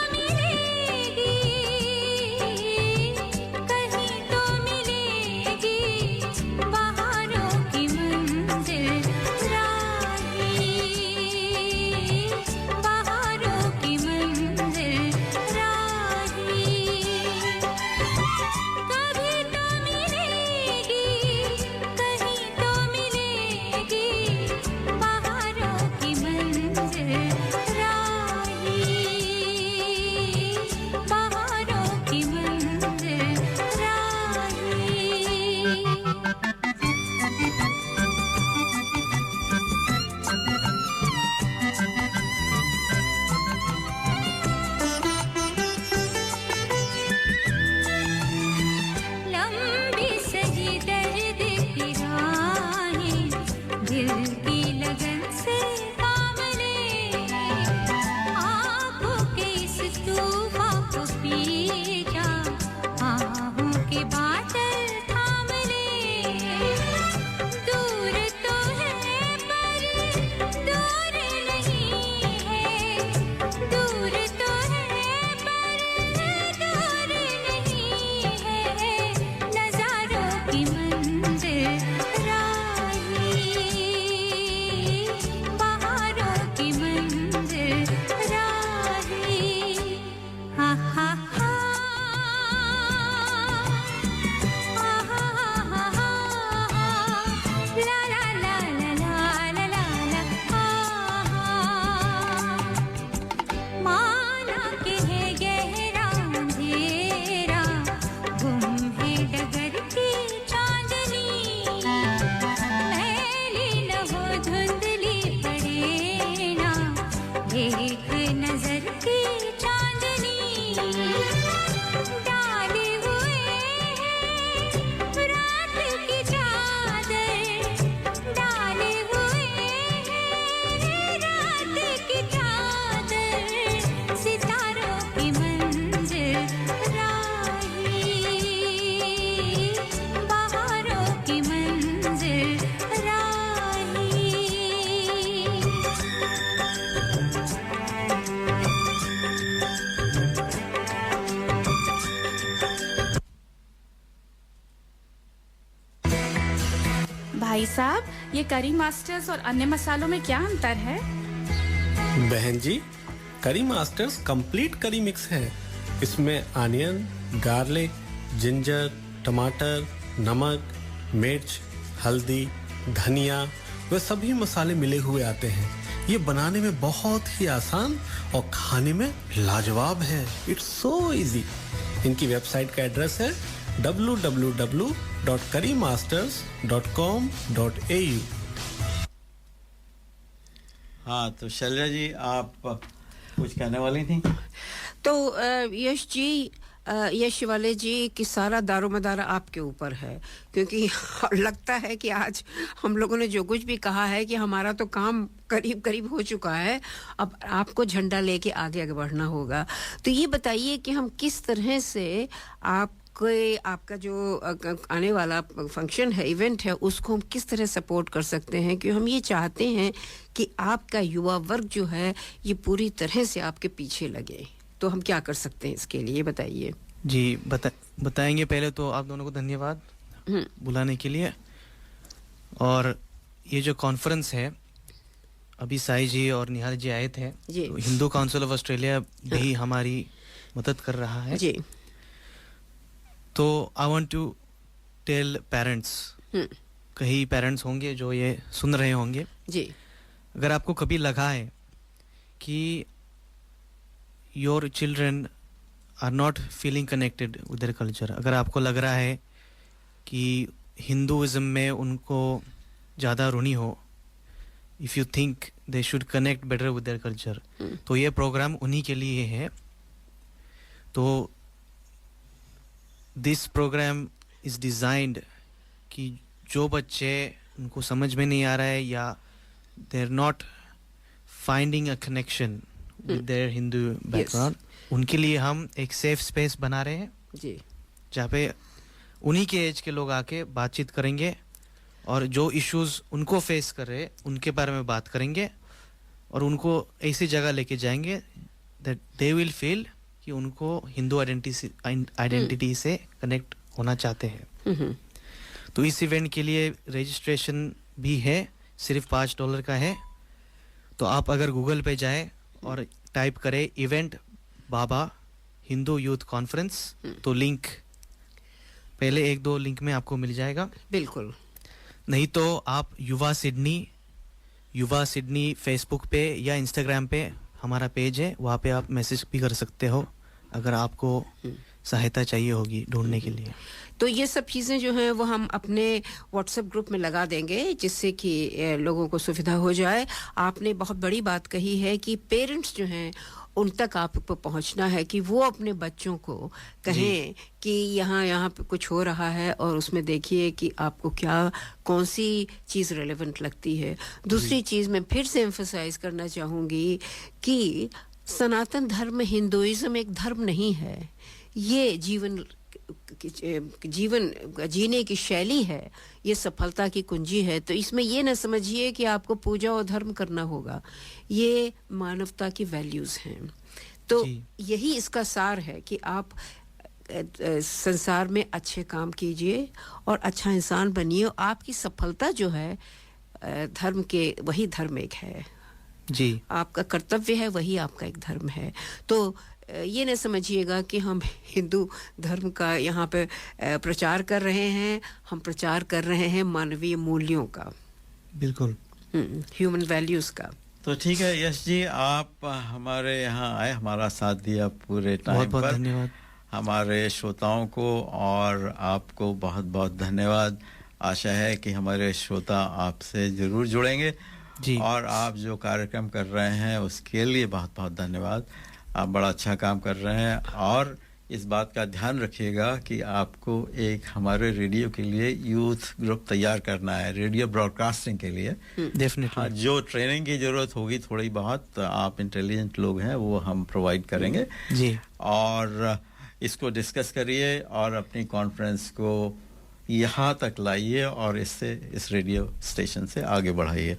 भाई साहब, ये करी मास्टर्स और अन्य मसालों में क्या अंतर है? बहन जी, करी मास्टर्स कंप्लीट करी मिक्स है। इसमें अनियन, गार्लिक, जिंजर, टमाटर, नमक, मिर्च, हल्दी, धनिया वे सभी मसाले मिले हुए आते हैं। ये बनाने में बहुत ही आसान और खाने में लाजवाब है। It's so easy. इनकी वेबसाइट का एड्रेस है www.currymasters.com.au। हाँ, तो शैलजा जी आप कुछ कहने वाली थी? तो यश जी, यश वाले जी कि सारा दारोमदार आपके ऊपर है, क्योंकि लगता है कि आज हम लोगों ने जो कुछ भी कहा है कि हमारा तो काम करीब करीब हो चुका है, अब आपको झंडा लेके आगे बढ़ना होगा। तो ये बताइए कि हम किस तरह से आपका जो आने वाला फंक्शन है, इवेंट है, उसको हम किस तरह सपोर्ट कर सकते हैं, कि हम ये चाहते हैं कि आपका युवा वर्ग जो है ये पूरी तरह से आपके पीछे लगे। तो हम क्या कर सकते हैं इसके लिए, बताइए जी। बताएंगे। पहले तो आप दोनों को धन्यवाद बुलाने के लिए। और ये जो कॉन्फ्रेंस है, अभी साई जी और निहाल जी आए थे, तो हिंदू काउंसिल ऑफ ऑस्ट्रेलिया भी हमारी मदद कर रहा है जी। तो I want to tell parents, कई पेरेंट्स होंगे जो ये सुन रहे होंगे जी। अगर आपको कभी लगा है कि your children are not feeling connected with their culture, अगर आपको लग रहा है कि हिंदुइज्म में उनको ज़्यादा रुनी हो, if you think they should connect better with their culture, तो ये प्रोग्राम उन्हीं के लिए है। तो this program is designed कि जो बच्चे उनको समझ में नहीं आ रहा है या they're not finding a connection with their Hindu background, उनके लिए हम एक सेफ स्पेस बना रहे हैं जी, जहाँ पे उन्हीं के एज के लोग आके बातचीत करेंगे और जो इश्यूज उनको फेस कर रहे हैं उनके बारे में बात करेंगे और उनको ऐसी जगह लेके जाएंगे that they will feel कि उनको हिंदू आइडेंटिटी से कनेक्ट होना चाहते हैं। तो इस इवेंट के लिए रजिस्ट्रेशन भी है, सिर्फ $5 का है। तो आप अगर गूगल पे जाए और टाइप करें इवेंट बाबा हिंदू यूथ कॉन्फ्रेंस, तो लिंक पहले 1-2 लिंक में आपको मिल जाएगा। बिल्कुल। नहीं तो आप युवा सिडनी फेसबुक पे या इंस्टाग्राम पे हमारा पेज है, वहाँ पे आप मैसेज भी कर सकते हो अगर आपको सहायता चाहिए होगी ढूंढने के लिए। तो ये सब चीज़ें जो हैं वो हम अपने व्हाट्सएप ग्रुप में लगा देंगे जिससे कि लोगों को सुविधा हो जाए। आपने बहुत बड़ी बात कही है कि पेरेंट्स जो हैं उन तक आपको पहुंचना है कि वो अपने बच्चों को कहें कि यहाँ पे कुछ हो रहा है और उसमें देखिए कि आपको कौन सी चीज़ रेलेवेंट लगती है। दूसरी चीज़ मैं फिर से एम्फसाइज करना चाहूँगी कि सनातन धर्म हिंदुइज्म एक धर्म नहीं है, ये जीवन जीने की शैली है, ये सफलता की कुंजी है। तो इसमें ये न समझिए कि आपको पूजा और धर्म करना होगा, ये मानवता की वैल्यूज हैं। तो यही इसका सार है कि आप संसार में अच्छे काम कीजिए और अच्छा इंसान बनिए। आपकी सफलता जो है धर्म के, वही धर्म एक है जी, आपका कर्तव्य है, वही आपका एक धर्म है। तो ये न समझिएगा कि हम हिंदू धर्म का यहाँ पे प्रचार कर रहे हैं, हम प्रचार कर रहे हैं मानवीय मूल्यों का, बिल्कुल ह्यूमन वैल्यूज का। तो ठीक है यश जी, आप हमारे यहाँ आए, हमारा साथ दिया पूरे टाइम पर। बहुत धन्यवाद हमारे श्रोताओं को, और आपको बहुत बहुत धन्यवाद। आशा है कि हमारे श्रोता आपसे जरूर जुड़ेंगे जी। और आप जो कार्यक्रम कर रहे हैं उसके लिए बहुत बहुत धन्यवाद। आप बड़ा अच्छा काम कर रहे हैं और इस बात का ध्यान रखिएगा कि आपको एक हमारे रेडियो के लिए यूथ ग्रुप तैयार करना है, रेडियो ब्रॉडकास्टिंग के लिए। डेफिनेटली जो ट्रेनिंग की जरूरत होगी थोड़ी बहुत, आप इंटेलिजेंट लोग हैं, वो हम प्रोवाइड करेंगे जी। और इसको डिस्कस करिए और अपनी कॉन्फ्रेंस को यहाँ तक लाइए और इससे इस रेडियो स्टेशन से आगे बढ़ाइए।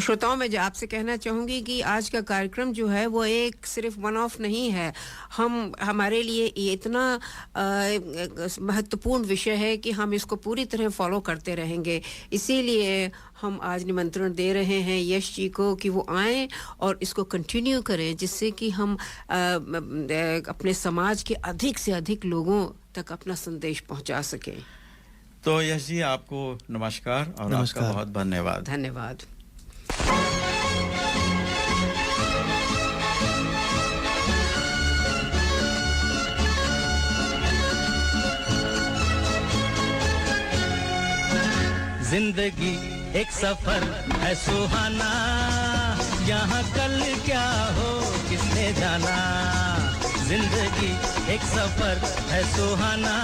श्रोताओं मैं आपसे कहना चाहूँगी कि आज का कार्यक्रम जो है वो एक सिर्फ वन ऑफ नहीं है। हमारे लिए ये इतना महत्वपूर्ण विषय है कि हम इसको पूरी तरह फॉलो करते रहेंगे। इसीलिए हम आज निमंत्रण दे रहे हैं यश जी को कि वो आएं और इसको कंटिन्यू करें, जिससे कि हम अपने समाज के अधिक से अधिक लोगों तक अपना संदेश पहुंचा सकें। तो यश जी आपको नमस्कार और आपका बहुत धन्यवाद। धन्यवाद। जिंदगी एक सफर है सुहाना, यहाँ कल क्या हो किसने जाना। जिंदगी एक सफर है सुहाना,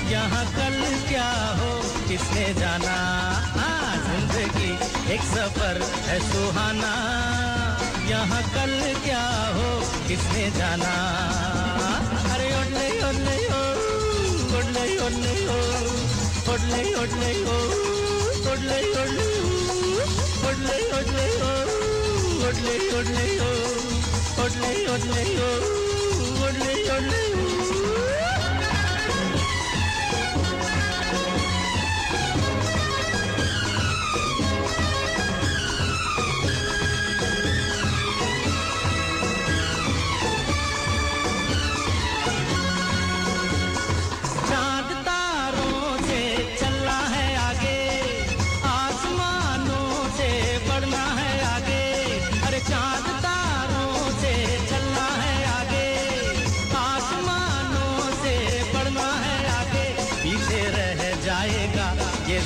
यहाँ कल क्या हो किसने जाना। जिंदगी एक सफर है सुहाना, यहाँ कल क्या हो किसने जाना। अरे ओडले ओडले ओ, ओडले ओडले ओ, ओडले ओडले ओ, ओडले ओडले ओ, ओडले ओडले ओ, ओडले ओडले ओ, ओडले ओडले ओ, ओडले ओडले ओ।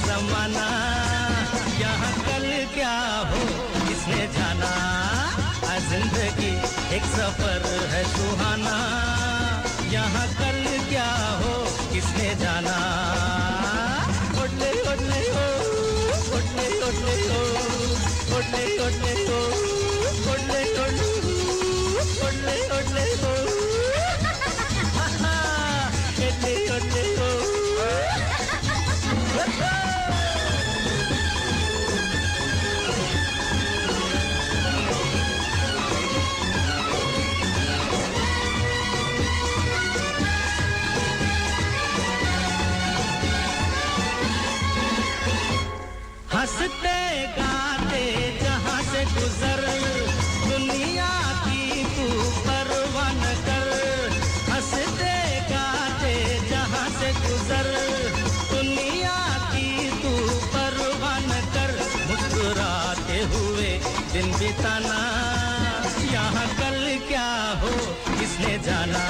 जमाना यहाँ कल क्या हो किसने जाना। जिंदगी एक सफर है सुहाना, यहाँ कल क्या हो किसने जाना। ओडले ओडले ओ, ओडले ओडले ओ, ओडले ओडले ओ, ओडले ओडले ओ, ओडले ओडले ओ, ओडले ओडले ओ। हंसते गाते जहाँ से गुजर, दुनिया की तू परवाह न कर। हंसते गाते जहाँ से गुजर, दुनिया की तू परवाह न कर। मुस्कुराते हुए दिन बिताना, यहाँ कल क्या हो किसने जाना।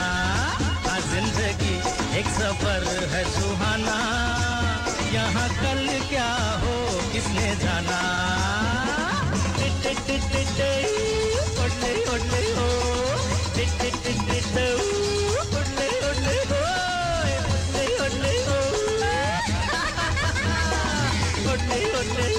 जिंदगी एक सफर है सुहाना, यहाँ कल क्या हो किसने जाना। ओडले ओडले ओ, ओडले ओडले ओ, ओडले ओडले ओ, ओडले ओडले ओ।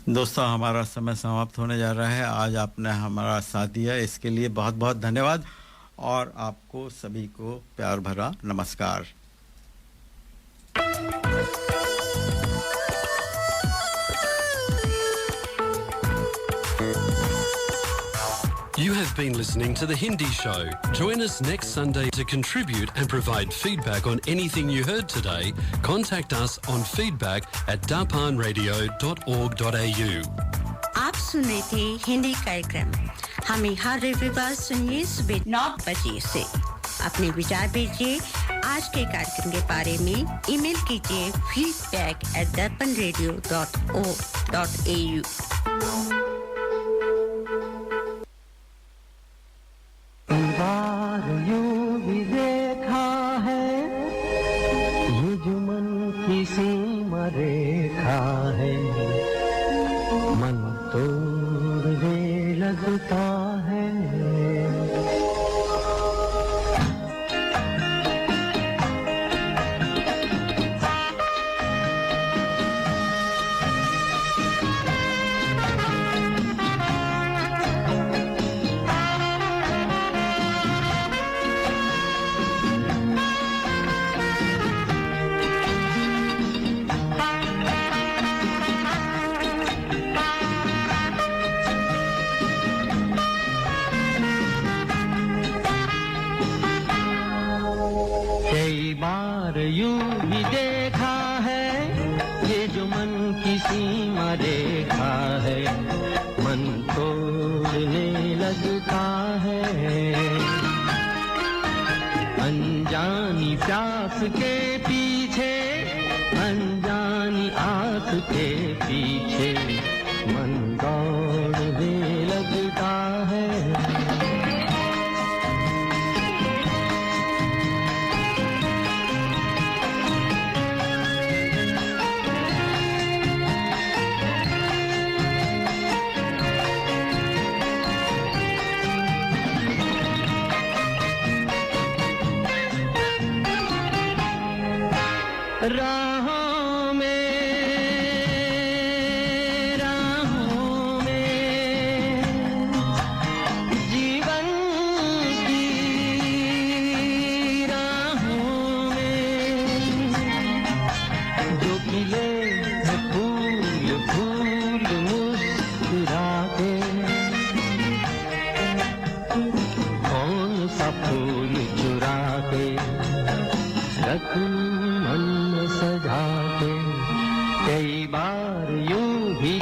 दोस्तों हमारा समय समाप्त होने जा रहा है। आज आपने हमारा साथ दिया, इसके लिए बहुत बहुत धन्यवाद और आपको सभी को प्यार भरा नमस्कार। You have been listening to The Hindi Show. Join us next Sunday to contribute and provide feedback on anything you heard today. Contact us on feedback@darpanradio.org.au. आप सुन रहे थे हिंदी कार्यक्रम। हमें हर रविवार सुनिए सुबह 9 बजे से। अपने विचार भेजिए आज के कार्यक्रम के बारे में। ईमेल कीजिए feedback@darpanradio.org.au। यूं भी देखा है ये जो मन की सीमा रेखा है, मन तोड़ने लगता है। की सीमा रेखा है, मन तोड़ने लगता है। अनजानी प्यास के पीछे, अनजानी आस के पीछे मन दौड़ने लगता है। राहों में जीवन की राहों में जो खिले फूल फूल मुस्कुराते, कौन सा फूल चुरा के रखूं मन सजा के, कई बार यूं भी